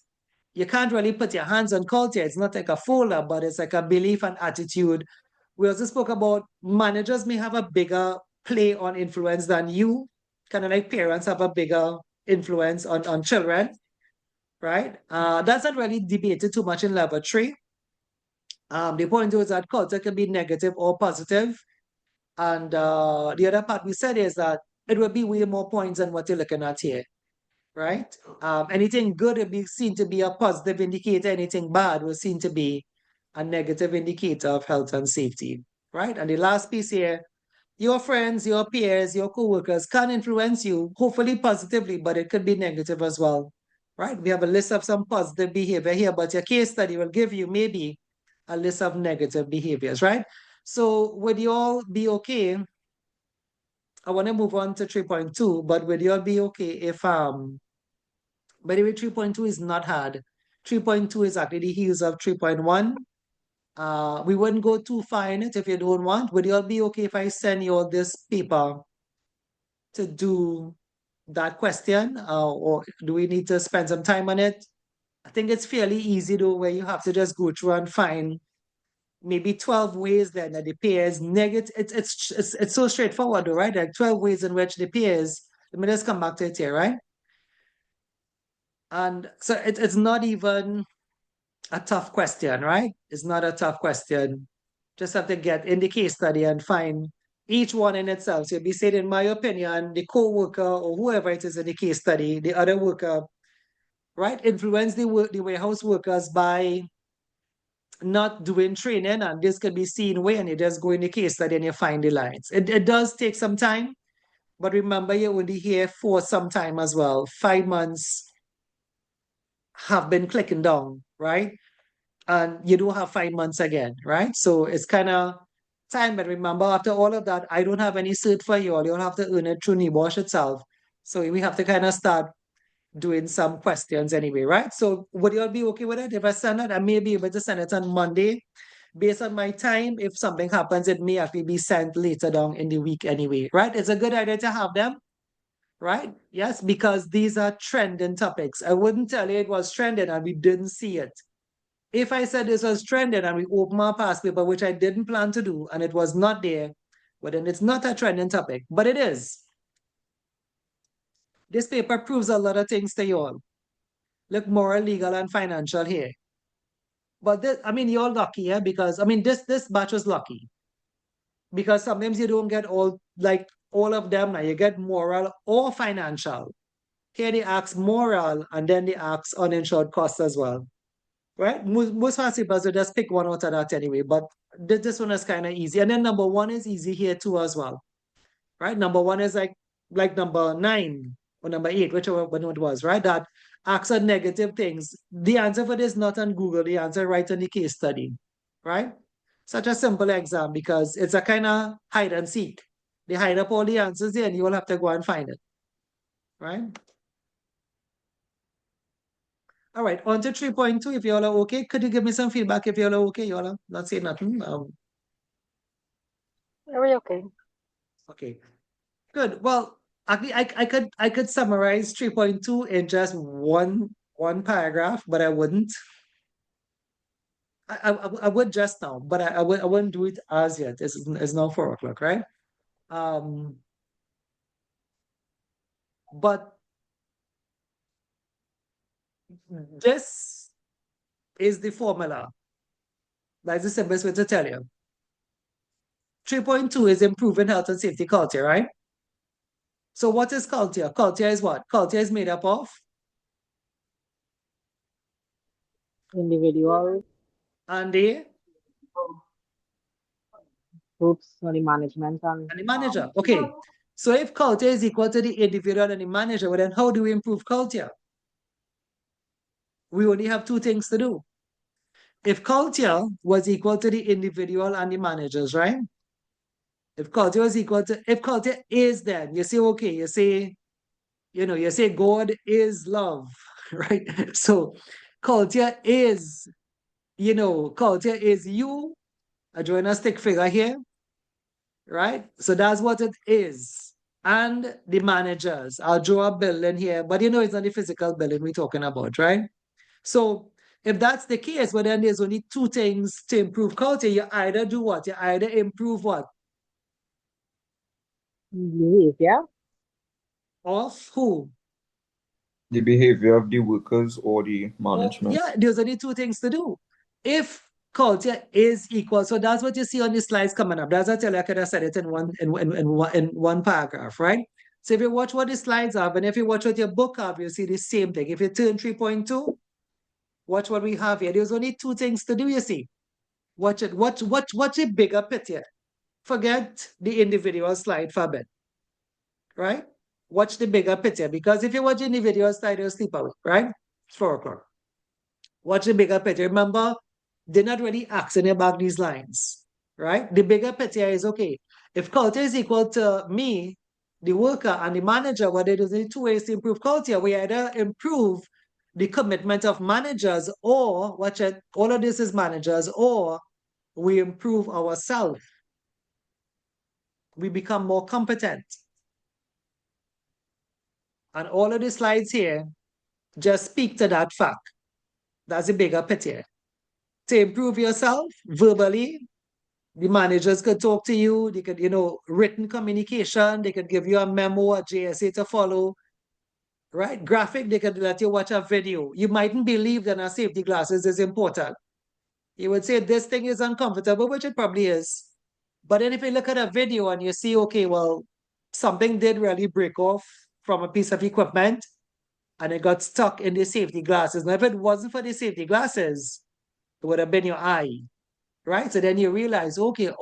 You can't really put your hands on culture. It's not like a folder, but it's like a belief and attitude. We also spoke about managers may have a bigger play on influence than you, kind of like parents have a bigger influence on children, right? That's not really debated too much in level 3. The point is that culture can be negative or positive. And the other part we said is that it will be way more points than what you're looking at here, right? Anything good will be seen to be a positive indicator. Anything bad will seen to be a negative indicator of health and safety, right? And the last piece here, your friends, your peers, your co-workers can influence you, hopefully positively, but it could be negative as well, right? We have a list of some positive behavior here, but your case study will give you maybe a list of negative behaviors, right? So would you all be okay? I want to move on to 3.2, but would you all be okay if, by the way, 3.2 is not hard. 3.2 is actually the heels of 3.1. We wouldn't go too far in it if you don't want. Would you all be okay if I send you all this paper to do that question? Or do we need to spend some time on it? I think it's fairly easy though, where you have to just go through and find maybe 12 ways then that the peers negative. It's so straightforward though, right? Like 12 ways in which the peers, let me just come back to it here, right? And so it's not even a tough question, right? It's not a tough question. Just have to get in the case study and find each one in itself. So you'll be saying, in my opinion, the co-worker or whoever it is in the case study, the other worker, right, influence the warehouse workers by not doing training, and this can be seen when you just go in the case study and you find the lines. It does take some time, but remember you're only here for some time as well. 5 months have been clicking down, right? And you do have 5 months again, right? So it's kind of time, but remember after all of that, I don't have any cert for you all. You'll have to earn it through NEBOSH itself. So we have to kind of start doing some questions anyway, right? So would you all be okay with it? If I send it, I may be able to send it on Monday. Based on my time, if something happens, it may actually be sent later down in the week anyway, right? It's a good idea to have them, right? Yes, because these are trending topics. I wouldn't tell you it was trending and we didn't see it. If I said this was trending and we open our past paper, which I didn't plan to do, and it was not there, well, then it's not a trending topic, but it is. This paper proves a lot of things to you all. Look, moral, legal, and financial here. But this, I mean, you're lucky, yeah, because I mean, this batch was lucky. Because sometimes you don't get all like all of them now. You get moral or financial. Here they ask moral and then they ask uninsured costs as well. Right? Most fancy bus will just pick one out of that anyway, but this one is kind of easy. And then number one is easy here too as well. Right? Number one is like number 9 or number 8, whichever one it was, right? That asks on negative things. The answer for this not on Google, the answer right on the case study. Right? Such a simple exam because it's a kind of hide and seek. They hide up all the answers there and you will have to go and find it. Right? All right, on to 3.2. If y'all are okay, could you give me some feedback if y'all are okay? Y'all are not saying nothing. Very okay. Okay, good. Well, actually, I could summarize 3.2 in just one paragraph, but I wouldn't. I would just now, but I wouldn't do it as yet. It's now 4 o'clock, right? But this is the formula. That's the simplest way to tell you. 3.2 is improving health and safety culture, right? So what is culture? Culture is what? Culture is made up of Individual, and the groups, or the management and the manager. Okay. So if culture is equal to the individual and the manager, well then how do we improve culture? We only have two things to do. If culture was equal to the individual and the managers, right? If culture is then, you say, okay, you say God is love, right? So culture is, culture is you. I join a stick figure here, right? So that's what it is. And the managers, I'll draw a building here, but it's not the physical building we're talking about, right? So if that's the case, well, then there's only two things to improve culture. You either do what? You either improve what? behavior, Of who? The behavior of the workers or the management. Yeah, there's only two things to do. If culture is equal, so that's what you see on the slides coming up. That's what I tell you, I could have said it in one paragraph, right? So if you watch what the slides have, and if you watch what your book have, you see the same thing. If you turn 3.2, watch what we have here. There's only two things to do, you see. Watch it. Watch the bigger picture. Forget the individual slide for a bit, right? Watch the bigger picture because if you watch the individual slide, you'll sleep away, right? It's 4 o'clock. Watch the bigger picture. Remember, they're not really asking about these lines, right? The bigger picture is okay. If culture is equal to me, the worker, and the manager, what there's only two ways to improve culture. We either improve the commitment of managers, or watch it, all of this is managers, or we improve ourselves. We become more competent. And all of the slides here just speak to that fact. That's the bigger picture. To improve yourself verbally, the managers could talk to you. They could, written communication. They could give you a memo, a JSA to follow, right? Graphic, they could let you watch a video. You mightn't believe that our safety glasses is important. You would say this thing is uncomfortable, which it probably is. But then if you look at a video and you see, okay, well, something did really break off from a piece of equipment and it got stuck in the safety glasses. Now, if it wasn't for the safety glasses, it would have been your eye, right? So then you realize, okay,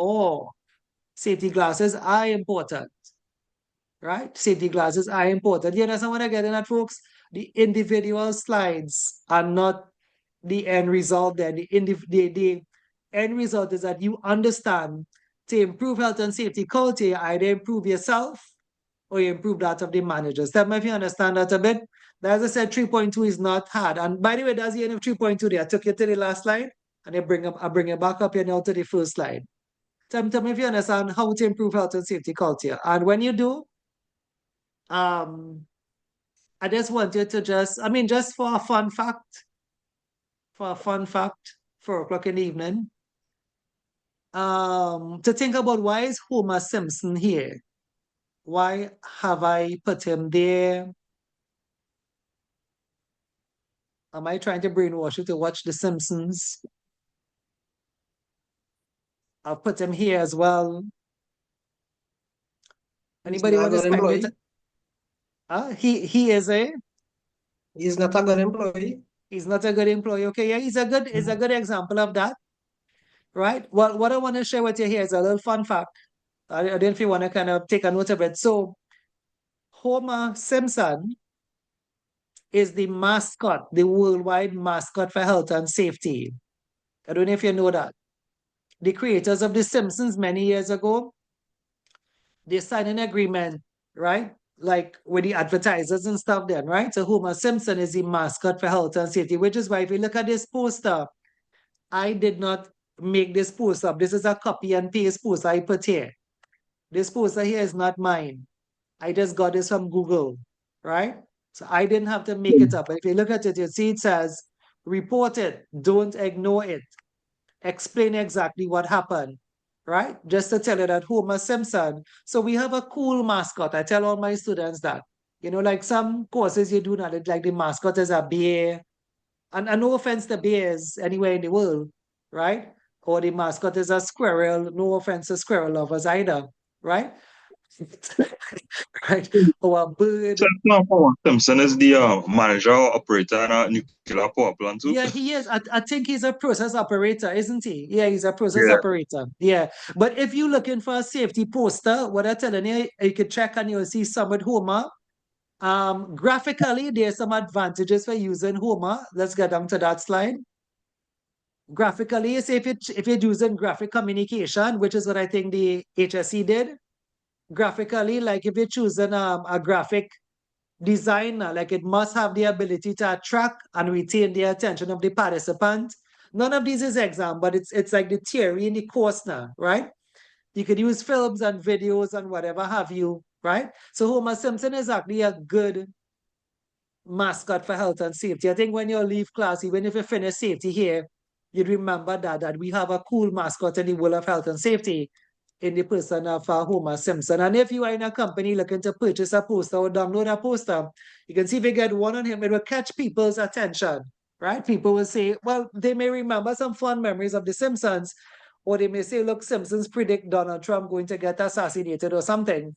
safety glasses are important, right? Safety glasses are important. You understand what I get in that, folks? The individual slides are not the end result there. The end result is that you understand to improve health and safety culture, you either improve yourself or you improve that of the managers. Tell me if you understand that a bit. As I said, 3.2 is not hard. And by the way, that's the end of 3.2 there. I took you to the last slide and I bring it back up here now to the first slide. Tell me if you understand how to improve health and safety culture. And when you do, I just want you to just for a fun fact, 4 o'clock in the evening, to think about why is Homer Simpson here? Why have I put him there? Am I trying to brainwash you to watch The Simpsons? I'll put him here as well. Anybody want to good spend it? employee. He is a He's not a good employee. he's not a good employee. Okay, yeah, he's a good example of that, right? Well, what I want to share with you here is a little fun fact. I don't know if you want to kind of take a note of it. So Homer Simpson is the mascot, the worldwide mascot for health and safety. I don't know if you know that. The creators of The Simpsons many years ago, they signed an agreement, right? Like with the advertisers and stuff then, right? So Homer Simpson is the mascot for health and safety, which is why if you look at this poster, I did not make this poster up. This is a copy and paste poster I put here. This poster here is not mine. I just got this from Google, right? So I didn't have to make it up. But if you look at it, you see it says, report it, don't ignore it. Explain exactly what happened, right? Just to tell you that Homer Simpson. So we have a cool mascot. I tell all my students that. You know, like some courses you do not, like the mascot is a bear. And no offense to bears anywhere in the world, right? Or the mascot is a squirrel. No offense to squirrel lovers either, right? Right? Or a bird. So now Homer Simpson is the manager or operator in a nuclear power plant too. Yeah, he is. I think he's a process operator, isn't he? Yeah, he's a process Yeah. operator. Yeah. But if you're looking for a safety poster, what I'm telling you, you could check and you'll see some with Homer. Graphically, there's some advantages for using Homer. Let's get down to that slide. Graphically, say if you're using graphic communication, which is what I think the HSE did. Graphically, like if you're choosing a graphic designer, like it must have the ability to attract and retain the attention of the participant. None of these is exam, but it's like the theory in the course now, right? You could use films and videos and whatever have you, right? So Homer Simpson is actually a good mascot for health and safety. I think when you leave class, even if you finish safety here, you'd remember that we have a cool mascot in the world of health and safety in the person of Homer Simpson. And if you are in a company looking to purchase a poster or download a poster, you can see if you get one on him, it will catch people's attention, right? People will say, well, they may remember some fond memories of The Simpsons, or they may say, look, Simpsons predict Donald Trump going to get assassinated or something,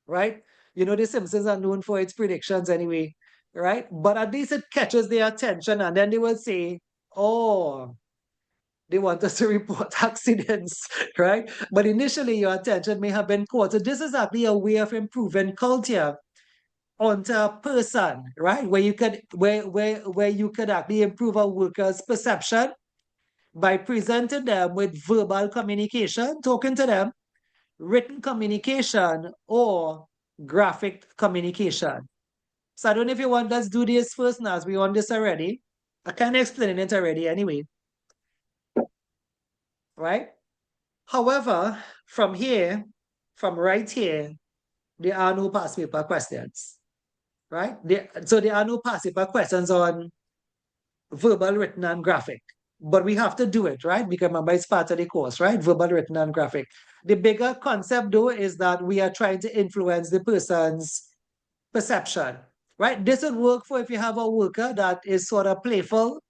right? You know, The Simpsons are known for its predictions anyway, right? But at least it catches their attention, and then they will say, oh, they want us to report accidents, right? But initially, your attention may have been caught. So this is actually a way of improving culture onto a person, right? Where you could where you could actually improve a worker's perception by presenting them with verbal communication, talking to them, written communication, or graphic communication. So I don't know if you want, let's do this first now, as we on this already. I can explain it already anyway. Right? However, from here, from right here, there are no past paper questions. Right? So there are no past paper questions on verbal, written, and graphic. But we have to do it, right? Because remember, it's part of the course, right? Verbal, written, and graphic. The bigger concept, though, is that we are trying to influence the person's perception, right? This would work for if you have a worker that is sort of playful.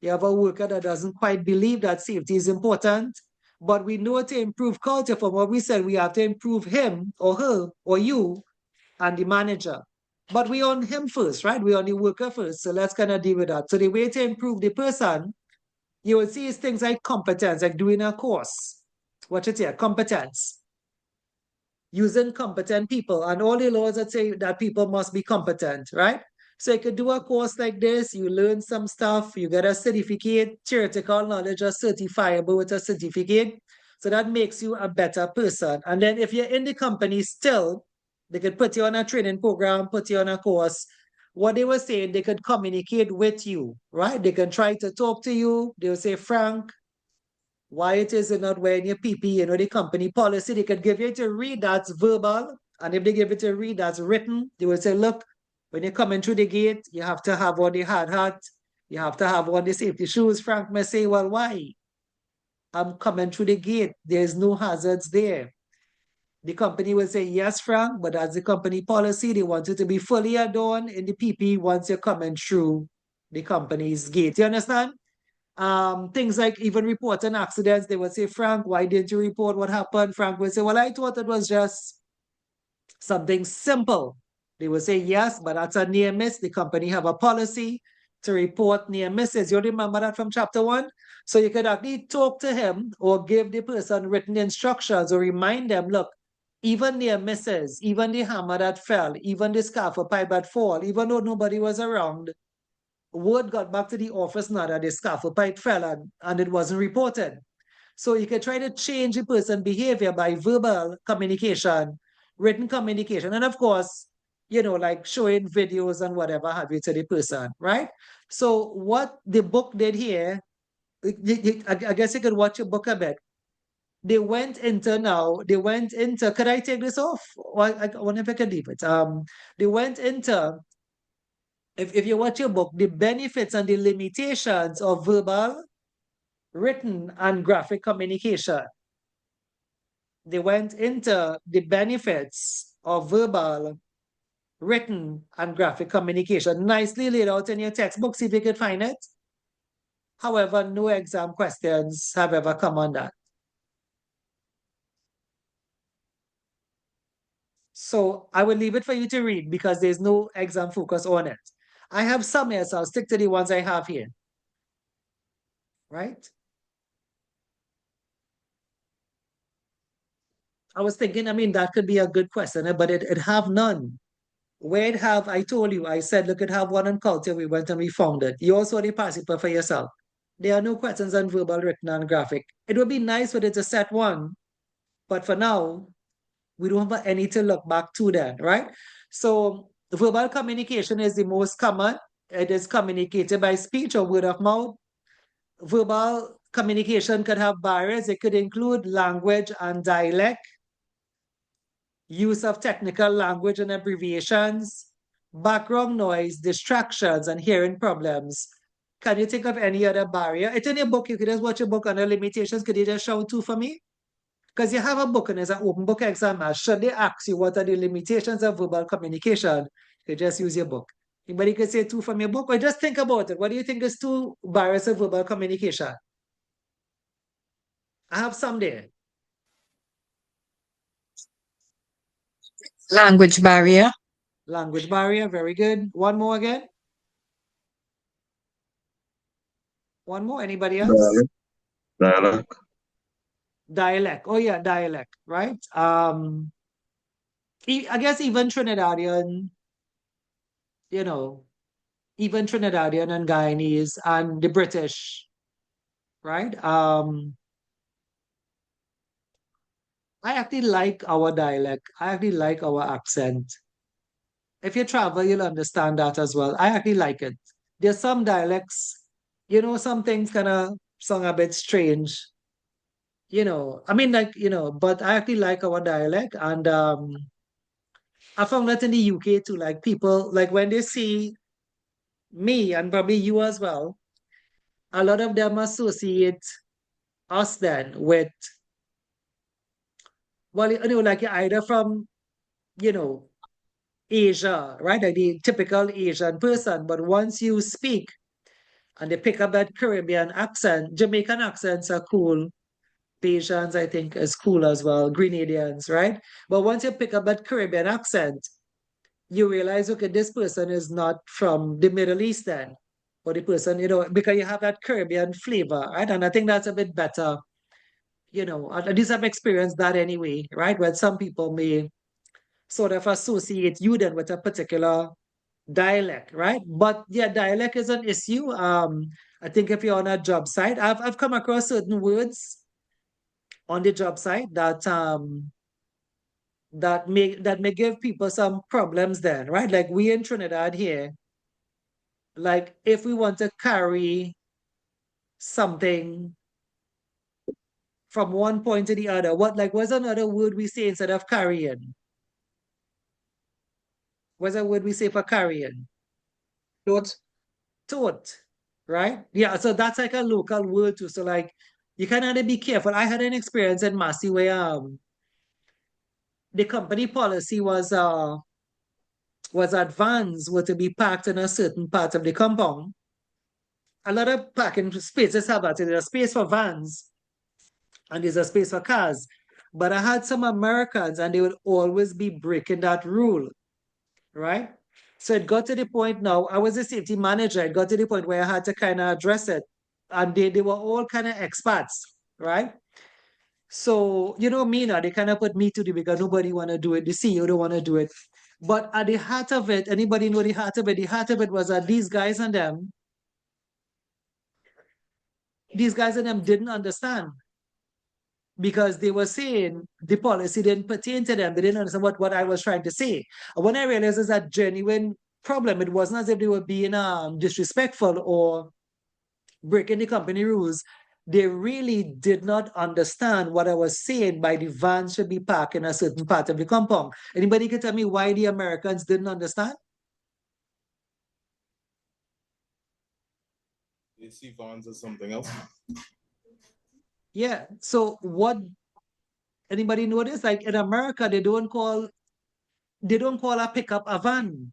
You have a worker that doesn't quite believe that safety is important. But we know to improve culture, from what we said, we have to improve him or her or you and the manager. But we on him first, right? We on the worker first. So let's kind of deal with that. So the way to improve the person, you will see is things like competence, like doing a course. Watch it here, competence. Using competent people, and all the laws that say that people must be competent, right? So you could do a course like this, you learn some stuff, you get a certificate, theoretical knowledge or certifiable with a certificate. So that makes you a better person. And then if you're in the company still, they could put you on a training program, put you on a course. What they were saying, they could communicate with you, right? They can try to talk to you. They'll say, Frank, why it is not wearing your PP, you know, the company policy, they could give you to read that's verbal. And if they give it to read that's written, they will say, look, when you're coming through the gate, you have to have on the hard hat, you have to have on the safety shoes. Frank may say, well, why? I'm coming through the gate. There's no hazards there. The company will say, yes, Frank, but as the company policy, they want you to be fully adorned in the PP once you're coming through the company's gate. You understand? Things like even reporting accidents, they would say, Frank, why didn't you report what happened? Frank would say, well, I thought it was just something simple. They will say, yes, but that's a near miss. The company have a policy to report near misses. You remember that from chapter 1? So you could actually talk to him or give the person written instructions or remind them, look, even near misses, even the hammer that fell, even the scaffold pipe that fall, even though nobody was around, word got back to the office now that the scaffold pipe fell and it wasn't reported. So you can try to change the person's behavior by verbal communication, written communication, and of course, like showing videos and whatever have you to the person, right? So what the book did here, I guess you could watch a book a bit. They went into, could I take this off? Or I wonder if I can leave it. They went into, if you watch your book, the benefits and the limitations of verbal, written, and graphic communication. They went into the benefits of verbal, written, and graphic communication. Nicely laid out in your textbook, see if you can find it. However, no exam questions have ever come on that. So I will leave it for you to read because there's no exam focus on it. I have some here, so I'll stick to the ones I have here. Right? I was thinking, that could be a good question, but it have none. Where it have, I told you, I said, look, it have one on culture. We went and we found it. You also the participle for yourself. There are no questions on verbal, written, and graphic. It would be nice for it to set one, but for now, we don't have any to look back to then, right? So verbal communication is the most common. It is communicated by speech or word of mouth. Verbal communication could have barriers. It could include language and dialect, use of technical language and abbreviations, background noise, distractions, and hearing problems. Can you think of any other barrier? It's in your book. You could just watch a book on the limitations. Could you just show two for me? Because you have a book and it's an open book exam. Should they ask you what are the limitations of verbal communication, you just use your book. Anybody could say two from your book, or just think about it. What do you think is two barriers of verbal communication? I have some there. Language barrier. Language barrier, very good. One more again. One more, anybody else? Dialect. Dialect. Oh yeah, dialect, right? I guess even Trinidadian, even Trinidadian and Guyanese and the British, right? I actually like our dialect. I actually like our accent. If you travel, you'll understand that as well. I actually like it. There's some dialects, some things kind of sound a bit strange. But I actually like our dialect. And I found that in the UK too, like people, like when they see me and probably you as well, a lot of them associate us then with, well, like you're either from, you know, Asia, right? Like the typical Asian person. But once you speak and they pick up that Caribbean accent, Jamaican accents are cool. Bayesians, I think, is cool as well. Grenadians, right? But once you pick up that Caribbean accent, you realize, okay, this person is not from the Middle East then. Or the person, because you have that Caribbean flavor, right? And I think that's a bit better. At least I've experienced that anyway, right? Where some people may sort of associate you then with a particular dialect, right? But yeah, dialect is an issue. I think if you're on a job site, I've come across certain words on the job site that may give people some problems then, right? Like we in Trinidad here, like if we want to carry something from one point to the other, what's another word we say instead of carrying? What's a word we say for carrying? Note. Tote, right? Yeah, so that's like a local word too. So like you kind of have to be careful. I had an experience in Massey where the company policy was that vans were to be parked in a certain part of the compound. A lot of parking spaces have that. There's a space for vans and there's a space for cars. But I had some Americans and they would always be breaking that rule, right? So it got to the point now, I was a safety manager. It got to the point where I had to kind of address it. And they were all kind of expats, right? So, you know, me now, they kind of put me to the because nobody want to do it. The CEO don't want to do it. But at the heart of it, anybody know the heart of it? The heart of it was that these guys and them didn't understand because they were saying the policy didn't pertain to them. They didn't understand what I was trying to say. And when I realized it's a genuine problem, it wasn't as if they were being disrespectful or breaking the company rules. They really did not understand what I was saying by the van should be parked in a certain part of the compound. Anybody can tell me why the Americans didn't understand? They see vans as something else. Yeah. So what anybody notice? Like in America, they don't call a pickup a van.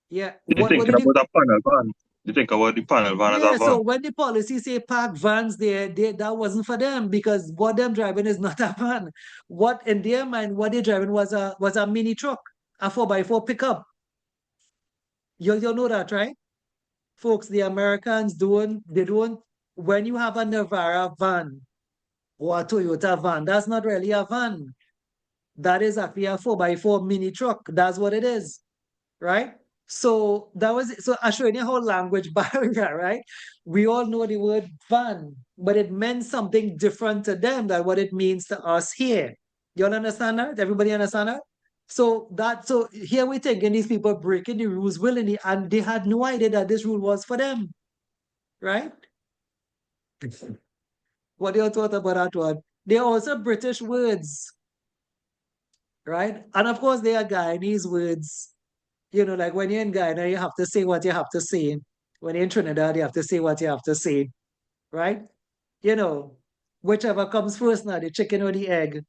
Yeah. You're What thinking did you about a panel van. You think about the panel van as a Yeah, so van. when the policy say park vans there, that wasn't for them because what them driving is not a van. What in their mind, what they driving was a mini truck, a 4x4 pickup. You know that, right? Folks, the Americans they don't, when you have a Navara van or a Toyota van, that's not really a van. That is actually a 4x4 mini truck. That's what it is, right? So that was so I showing you how language barrier, right? We all know the word van, but it meant something different to them than what it means to us here. You all understand that? Everybody understand that? So here we thinking these people breaking the rules willingly, and they had no idea that this rule was for them, right? What do you thought about that one? They're also British words, right? And of course they are Guyanese words. You know, like when you're in Guyana, you have to say what you have to say. When you're in Trinidad, you have to say what you have to say, right? You know, whichever comes first now, the chicken or the egg,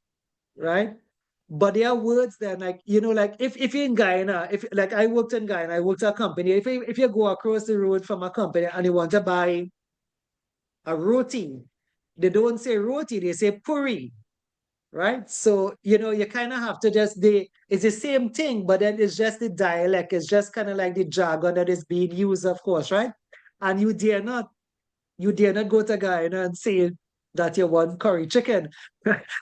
right? But there are words that, like, you know, like if you're in Guyana, if like I worked in Guyana, I worked at a company. If you go across the road from a company and you want to buy a roti, they don't say roti, they say puri, right? So, you know, you kind of have to it's the same thing, but then it's just the dialect. It's just kind of like the jargon that is being used, of course, right? And you dare not go to Guyana and say that you want curry chicken.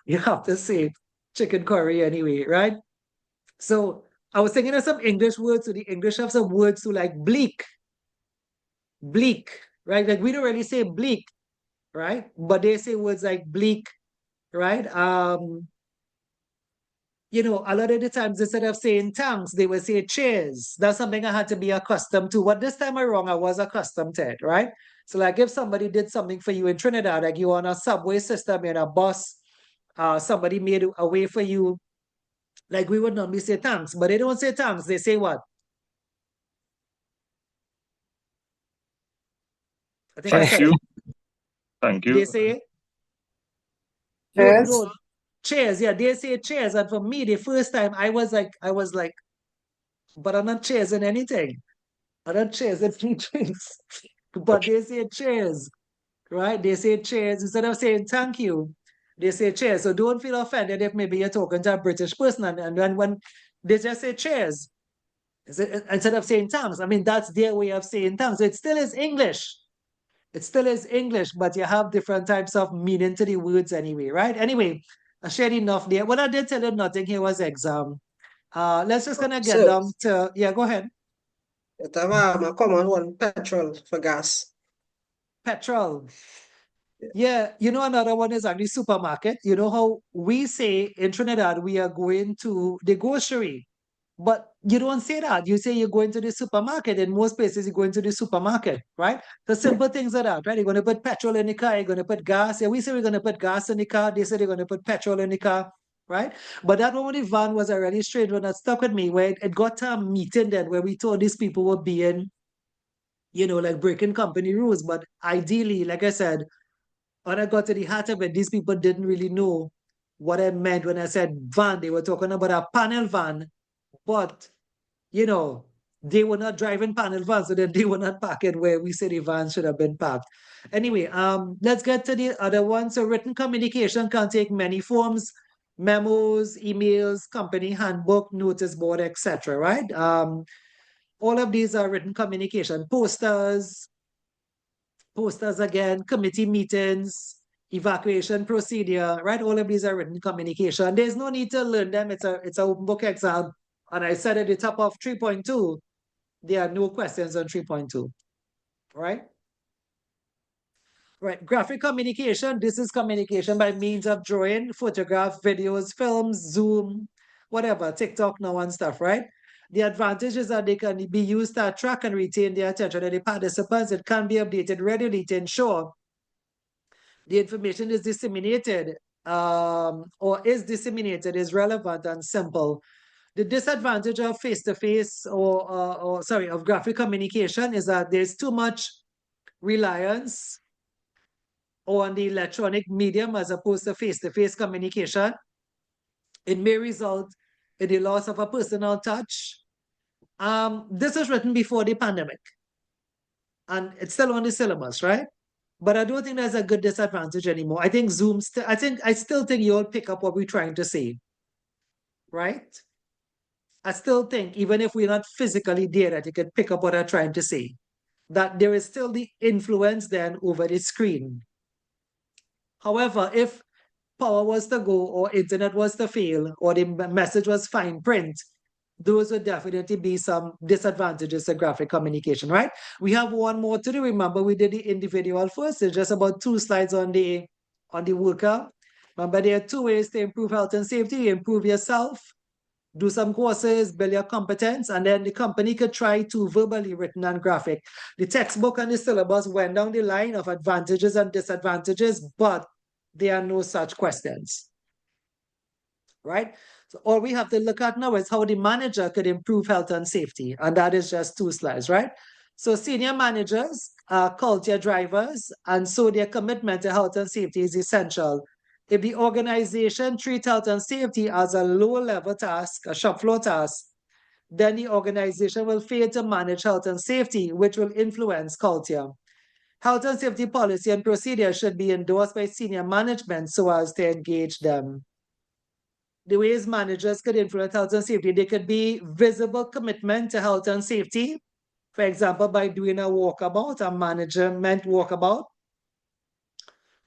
You have to say chicken curry anyway, right? So I was thinking of some English words. So the English have some words to like bleak, right? Like we don't really say bleak, right? But they say words like bleak, right? You know, a lot of the times instead of saying thanks, they would say cheers. That's something I had to be accustomed to. But this time around, I was accustomed to it, right? So like if somebody did something for you in Trinidad, like you on a subway system, in a bus, somebody made a way for you, like we would normally say thanks, but they don't say thanks. They say what? I think I Thank said you. it. Thank They you. say, Cheers. no, cheers. Yeah, they say cheers. And for me, the first time I was like, but I'm not cheersing anything. I'm not cheersing free drinks. But they say cheers, right? They say cheers instead of saying thank you. They say cheers. So don't feel offended if maybe you're talking to a British person and when they just say cheers instead of saying thanks. I mean, that's their way of saying thanks. It still is English. It still is English, but you have different types of meaning to the words anyway, right? Anyway, I shared enough there. What I did tell him nothing here was exam. Let's just gonna get So, down to yeah, go ahead. it have a common one, petrol for gas. Petrol. Yeah, you know, another one is actually supermarket. You know how we say in Trinidad we are going to the grocery, but you don't say that. You say you're going to the supermarket. In most places, you're going to the supermarket, right? The simple things are that, right? You're going to put petrol in the car, you're going to put gas. Yeah, we say we're going to put gas in the car. They say they're going to put petrol in the car, right? But that one with the van was a really strange one that stuck with me where it got to a meeting then where we told these people were being, you know, like breaking company rules. But ideally, like I said, when I got to the heart of it, these people didn't really know what I meant when I said van. They were talking about a panel van, but you know, they were not driving panel vans, so then they were not parking where we say the vans should have been parked. Anyway, let's get to the other one. So written communication can take many forms: memos, emails, company handbook, notice board, etc. Right? All of these are written communication. Posters again, committee meetings, evacuation procedure, right? All of these are written communication. There's no need to learn them. It's an open book exam. And I said at the top of 3.2, there are no questions on 3.2, right? Right, graphic communication. This is communication by means of drawing, photograph, videos, films, Zoom, whatever, TikTok now and stuff, right? The advantage is that they can be used to attract and retain the attention of the participants. It can be updated readily to ensure the information is disseminated or is disseminated is relevant and simple. The disadvantage of face-to-face or sorry, of graphic communication is that there's too much reliance on the electronic medium as opposed to face-to-face communication. It may result in the loss of a personal touch. This was written before the pandemic, and it's still on the syllabus, right? But I don't think there's a good disadvantage anymore. I think I still think you'll pick up what we're trying to say, right? I still think, even if we're not physically there, that you can pick up what I'm trying to say, that there is still the influence then over the screen. However, if power was to go or internet was to fail or the message was fine print, those would definitely be some disadvantages to graphic communication, right? We have one more to do. Remember, we did the individual first. It's just about 2 slides on the worker. Remember, there are 2 ways to improve health and safety. Improve yourself, do some courses, build your competence, and then the company could try to verbally, written and graphic. The textbook and the syllabus went down the line of advantages and disadvantages, but there are no such questions, right? So all we have to look at now is how the manager could improve health and safety, and that is just 2 slides, right? So senior managers are culture drivers, and so their commitment to health and safety is essential. If the organization treats health and safety as a low-level task, a shop floor task, then the organization will fail to manage health and safety, which will influence culture. Health and safety policy and procedure should be endorsed by senior management so as to engage them. The ways managers could influence health and safety, they could be visible commitment to health and safety. For example, by doing a walkabout, a management walkabout.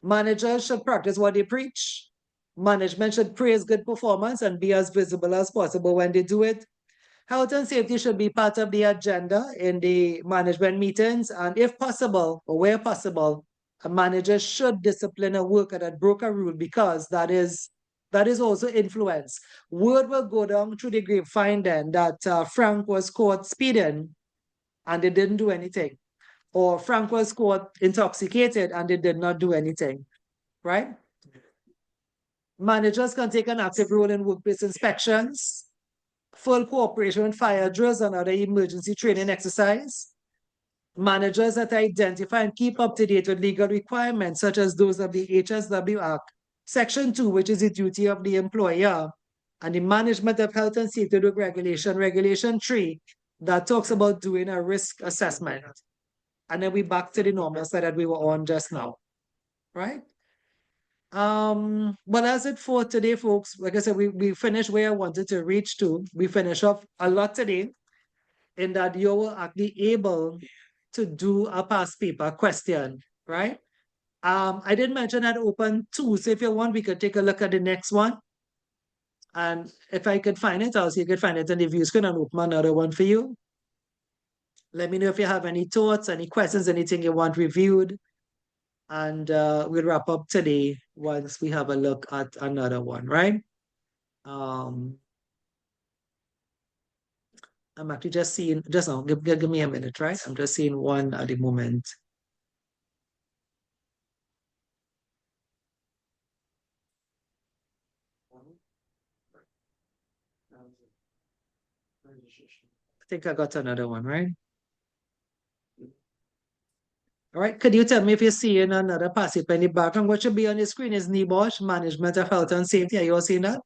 Managers should practice what they preach. Management should praise good performance and be as visible as possible when they do it. Health and safety should be part of the agenda in the management meetings, and if possible, or where possible, a manager should discipline a worker that broke a rule, because that is also influence. Word will go down through the grapevine then that Frank was caught speeding and they didn't do anything. Or Frank was caught intoxicated and they did not do anything, right? Managers can take an active role in workplace inspections, full cooperation with fire drills and other emergency training exercise. Managers that identify and keep up to date with legal requirements, such as those of the HSW Act, Section 2, which is the duty of the employer, and the management of health and safety regulation, Regulation 3, that talks about doing a risk assessment. And then we're back to the normal side that we were on just now, right? But that's it for today, folks. Like I said, we finished where I wanted to reach to. We finished off a lot today in that you were actually able to do a past paper question, right? I did mention that open 2, so if you want, we could take a look at the next one. And if I could find it, I'll see if you could find it in the view screen and open another one for you. Let me know if you have any thoughts, any questions, anything you want reviewed. And we'll wrap up today once we have a look at another one, right? I'm actually just seeing, just now, give me a minute, right? I'm just seeing one at the moment. I think I got another one, right? All right, could you tell me if you're seeing another passive in the background? What should be on the screen is NEBOSH, Management of Health and Safety. Are you all seeing that?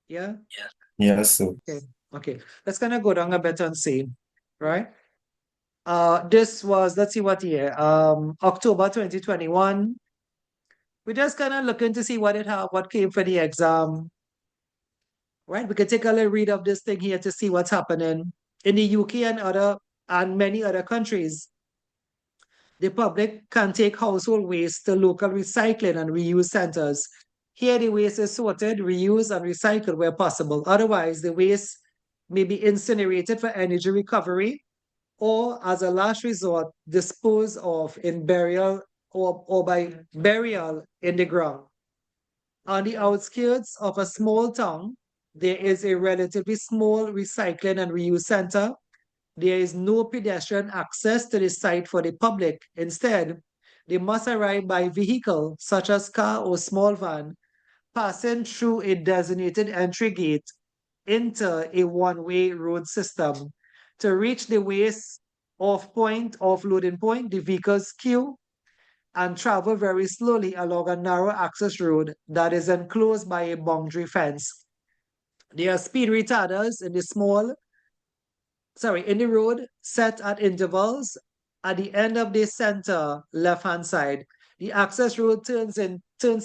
Yeah? Yes, sir. Okay. Okay, let's kind of go down a bit and see, right? This was, let's see what year, October 2021. We just kind of looking to see what came for the exam, right? We could take a little read of this thing here to see what's happening in the UK and many other countries. The public can take household waste to local recycling and reuse centers. Here, the waste is sorted, reused, and recycled where possible. Otherwise, the waste may be incinerated for energy recovery or, as a last resort, disposed of in burial or by burial in the ground. On the outskirts of a small town, there is a relatively small recycling and reuse center. There is no pedestrian access to the site for the public. Instead, they must arrive by vehicle, such as car or small van, passing through a designated entry gate into a one-way road system. To reach the waste offloading point, the vehicles queue and travel very slowly along a narrow access road that is enclosed by a boundary fence. There are speed retarders in the road set at intervals at the end of the center left-hand side. The access road turns to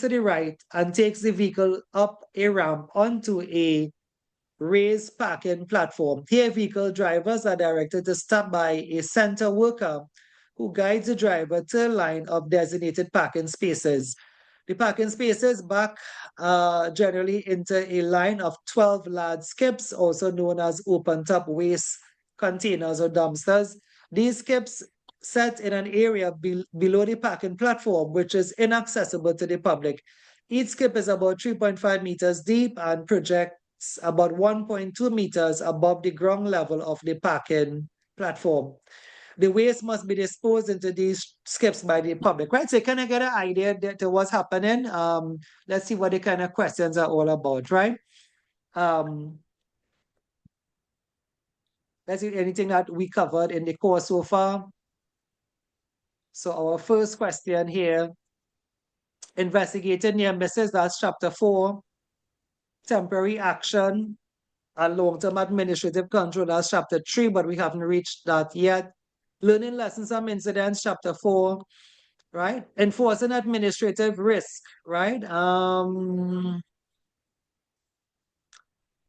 the right and takes the vehicle up a ramp onto a raised parking platform. Here, vehicle drivers are directed to stop by a center worker who guides the driver to a line of designated parking spaces. The parking spaces back generally into a line of 12 large skips, also known as open-top waste containers or dumpsters. These skips set in an area below the parking platform, which is inaccessible to the public. Each skip is about 3.5 meters deep and projects about 1.2 meters above the ground level of the parking platform. The waste must be disposed into these skips by the public, right? So you kind of get an idea to what's happening. Let's see what the kind of questions are all about, right? Let's see anything that we covered in the course so far. So our first question here, investigated near misses, that's chapter 4. Temporary action and long-term administrative control, that's chapter 3, but we haven't reached that yet. Learning lessons from incidents, chapter 4, right? Enforcing administrative risk, right?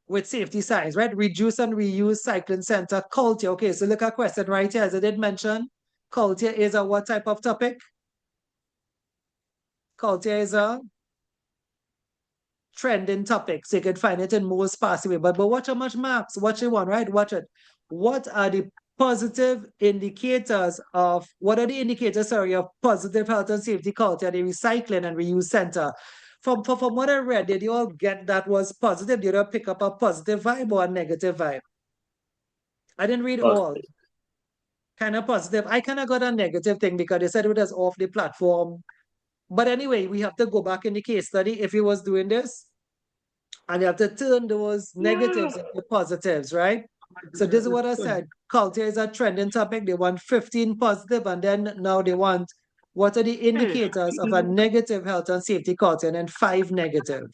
With safety signs, right? Reduce and reuse cycling center culture. Okay, so look at question right here. As I did mention, culture is a what type of topic? Culture is a trending topic, so you can find it in most possible. But watch how much marks. Watch it one, right? Watch it. What are the indicators of positive health and safety culture, the recycling and reuse center? From what I read, did you all get that was positive? Did you all pick up a positive vibe or a negative vibe? I didn't read all. Kind of positive. I kind of got a negative thing because they said it was off the platform. But anyway, we have to go back in the case study if he was doing this. And you have to turn those negatives into positives, right? So this is what I said. Culture is a trending topic. They want 15 positive, and then now they want what are the indicators of a negative health and safety culture, and then 5 negative.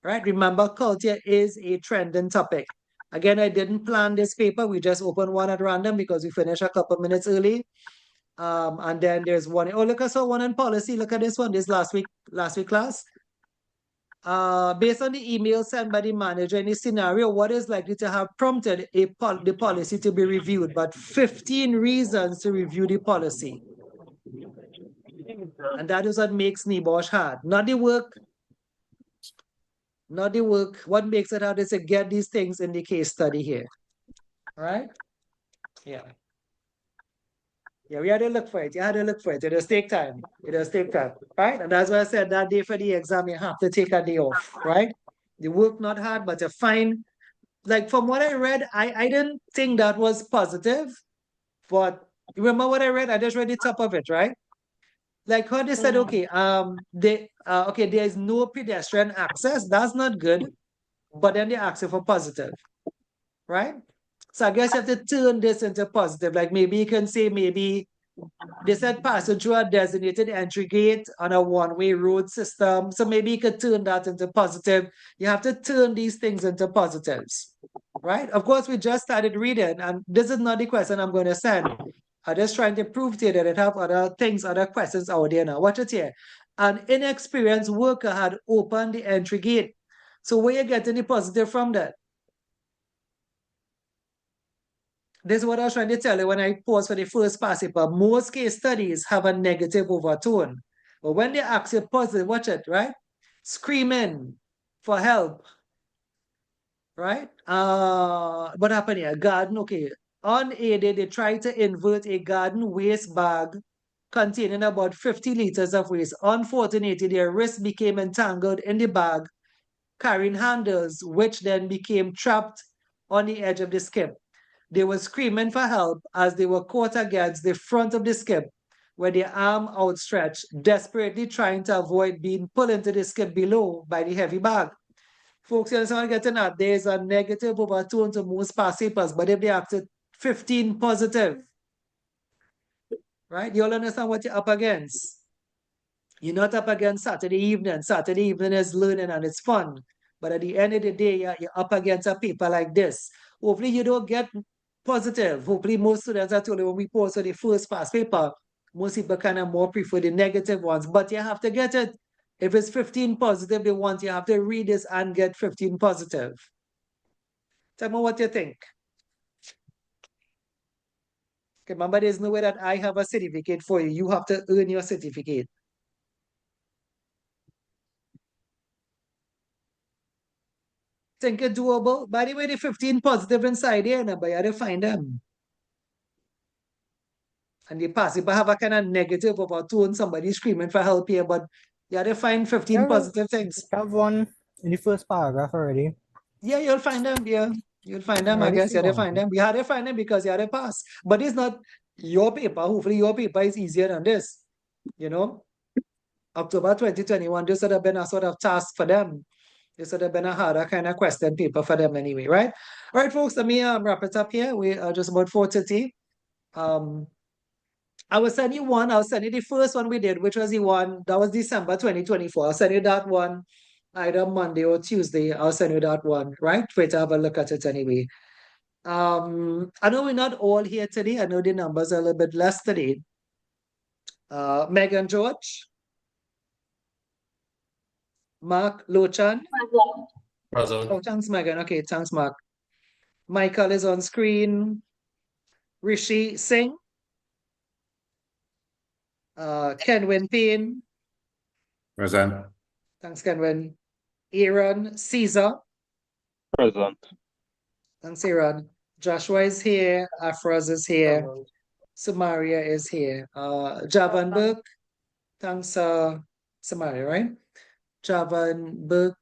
Right? Remember, culture is a trending topic. Again, I didn't plan this paper. We just opened one at random because we finished a couple minutes early. And then there's one. Oh, look, I saw one on policy. Look at this one. This last week class. Based on the email sent by the manager in the scenario, what is likely to have prompted the policy to be reviewed? But 15 reasons to review the policy. And that is what makes NEBOSH hard. Not the work. Not the work. What makes it hard is to get these things in the case study here. All right? Yeah. Yeah, we had to look for it. You had to look for it. It does take time. It does take time, right? And that's why I said that day for the exam, you have to take a day off, right? You work not hard, but you find, like from what I read, I didn't think that was positive. But you remember what I read? I just read the top of it, right? Like how they said, okay, there is no pedestrian access. That's not good. But then they ask you for positive, right? So I guess you have to turn this into positive. Like maybe you can say maybe They said passing through a designated entry gate on a one-way road system. So maybe you could turn that into positive. You have to turn these things into positives, right? Of course, we just started reading, and this is not the question I'm going to send. I'm just trying to prove to you that it have other things, other questions out there now. Watch it here. An inexperienced worker had opened the entry gate. So where you getting the positive from that? This is what I was trying to tell you when I paused for the first paper. Most case studies have a negative overtone. But when they ask you positive, watch it, right? Screaming for help, right? What happened here? Garden, okay. Unaided, they tried to invert a garden waste bag containing about 50 liters of waste. Unfortunately, their wrist became entangled in the bag, carrying handles, which then became trapped on the edge of the skip. They were screaming for help as they were caught against the front of the skip, with their arm outstretched, desperately trying to avoid being pulled into the skip below by the heavy bag. Folks, you understand what I'm getting at? There's a negative overtone to most past papers, but if they acted 15 positive, right? You all understand what you're up against. You're not up against Saturday evening. Saturday evening is learning and it's fun. But at the end of the day, you're up against a paper like this. Hopefully you don't get positive. Hopefully most students are told you when we post the first past paper, most people kind of more prefer the negative ones, but you have to get it. If it's 15 positive they want, you have to read this and get 15 positive. Tell me what you think. Okay, remember, there's no way that I have a certificate for you. You have to earn your certificate. Think it's doable? By the way, the 15 positive inside here, but you have to find them. And the passive have a kind of negative overtone, somebody screaming for help here, but you have to find 15 positive things. I have one in the first paragraph already. Yeah, you'll find them, yeah. You'll find them, I guess. You have to find them. We had to find them because you had to pass. But it's not your paper. Hopefully your paper is easier than this. You know? October 2021, this would have been a sort of task for them. This would have been a harder kind of question paper for them anyway, right? All right, folks, let me wrap it up here. We are just about 4:30. I will send you one. I'll send you the first one we did, which was the one that was December 2024. I'll send you that one either Monday or Tuesday. I'll send you that one, right? Wait to have a look at it anyway. I know we're not all here today. I know the numbers are a little bit less today. Megan George, Mark Lochan. Present. Oh, thanks, Megan. Okay, thanks, Mark. Michael is on screen. Rishi Singh. Kenwin Payne. Present. Thanks, Kenwin. Aaron Caesar. Present. Thanks, Aaron. Joshua is here. Afraz is here. Samaria is here. Javan Burke. Thanks, Samaria, right? Javan Burke.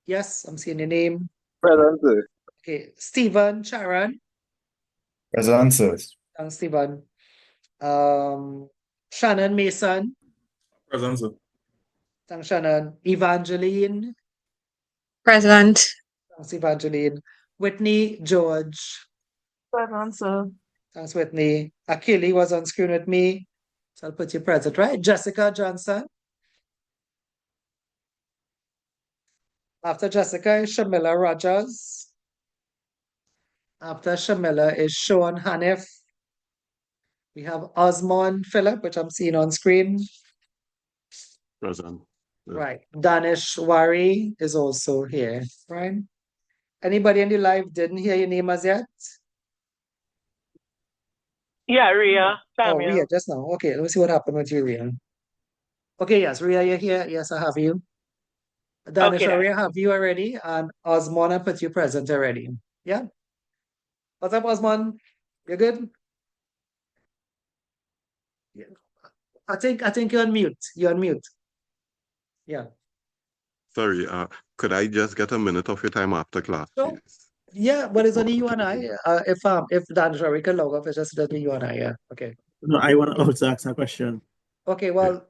Yes, I'm seeing the name. Present, sir. Okay. Stephen Charan. Present, sir. Thanks, Stephen. Shannon Mason. Present, sir. Thanks, Shannon. Evangeline. Present. Thanks, Evangeline. Whitney George. Present, sir. Thanks, Whitney. Akili was on screen with me. So I'll put you present, right? Jessica Johnson. After Jessica is Shamila Rogers. After Shamila is Sean Hanif. We have Osmond Philip, which I'm seeing on screen. Present. Right. Danish Wari is also here, right? Anybody in the live didn't hear your name as yet? Yeah, Ria. Oh, Ria, just now. Okay, let me see what happened with you, Ria. Okay, yes, Ria, you're here. Yes, I have you. Danish, Okay, Ria, have you already? And Osmond, I put you present already. Yeah? What's up, Osmond? You good? Yeah. I think you're on mute. You're on mute. Yeah. Sorry, could I just get a minute of your time after class, So, please? yeah, but it's only you and I. If Danish or can log off, it's just only you and I, yeah. Okay. No, I want to also ask a question. Okay, well,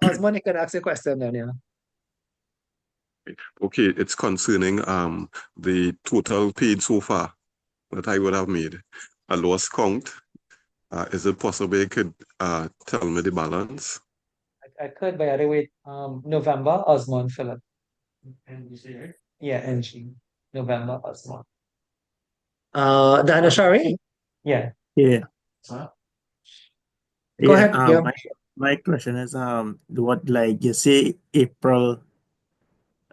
Osmond, you can ask a question then, yeah. Okay, it's concerning the total paid so far that I would have made. I lost count. Is it possible you could tell me the balance? I could, by the way, November, Osmond, Philip. Yeah, NG. November, Osmond. Dana Shari? Yeah. Yeah. Go Yeah. ahead. Yeah. My question is what, like you say April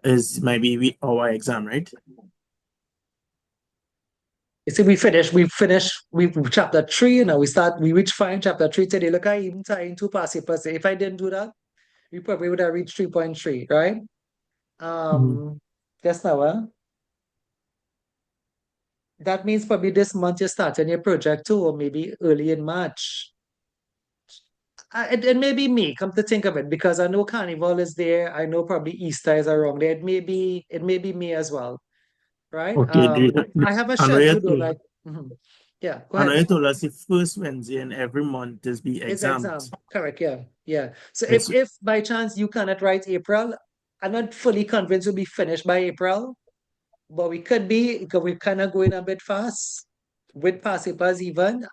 is maybe our exam, right? You see, we chapter 3, we reach 5 chapter 3 today. Look, I even tying 2 past papers. If I didn't do that, we probably would have reached 3.3, right? Just now, that means probably this month you're starting your project too, or maybe early in March. It may be me, come to think of it, because I know Carnival is there. I know probably Easter is around there. It may be me as well, right? Okay. I have a I know you schedule though, told, like, yeah, go I know ahead. you told us the first Wednesday in every month is the It's exam, exams. correct? Yeah, yeah. So Yes. if by chance you cannot write April, I'm not fully convinced we'll be finished by April, but we could be because we're kind of going a bit fast with past papers even.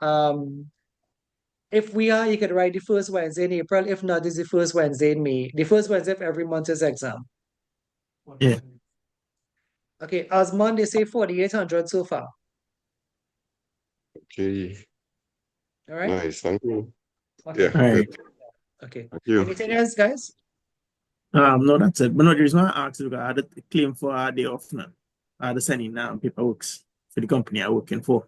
If we are, you could write the first Wednesday in April. If not, it's the first Wednesday in May. The first Wednesday of every month is exam. Yeah. Okay, Osmond, they say 4,800 so far. Okay, All right. nice. Thank you. Okay. Yeah, All right. good. Okay. Thank you. Anything else, guys? No, that's it. But no, the reason why I asked is because I had a claim for a day off now. I had to send in paperwork for the company I'm working for.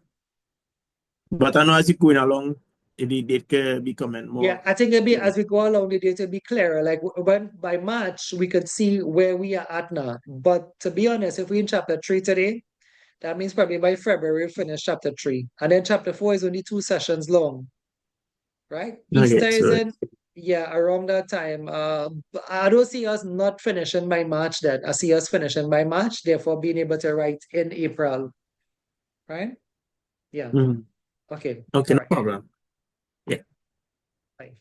But I know as you're going along, the date could be coming more. Yeah, I think it'll be as we go along, the data will be clearer. Like when by March, we could see where we are at now. But to be honest, if we're in chapter 3 today, that means probably by February we'll finish chapter 3. And then chapter 4 is only 2 sessions long, right? Okay, Easter is so in, yeah, around that time. But I don't see us not finishing by March then. I see us finishing by March, therefore being able to write in April, right? Yeah. mhm. Okay. Okay, All no right. problem. Bye.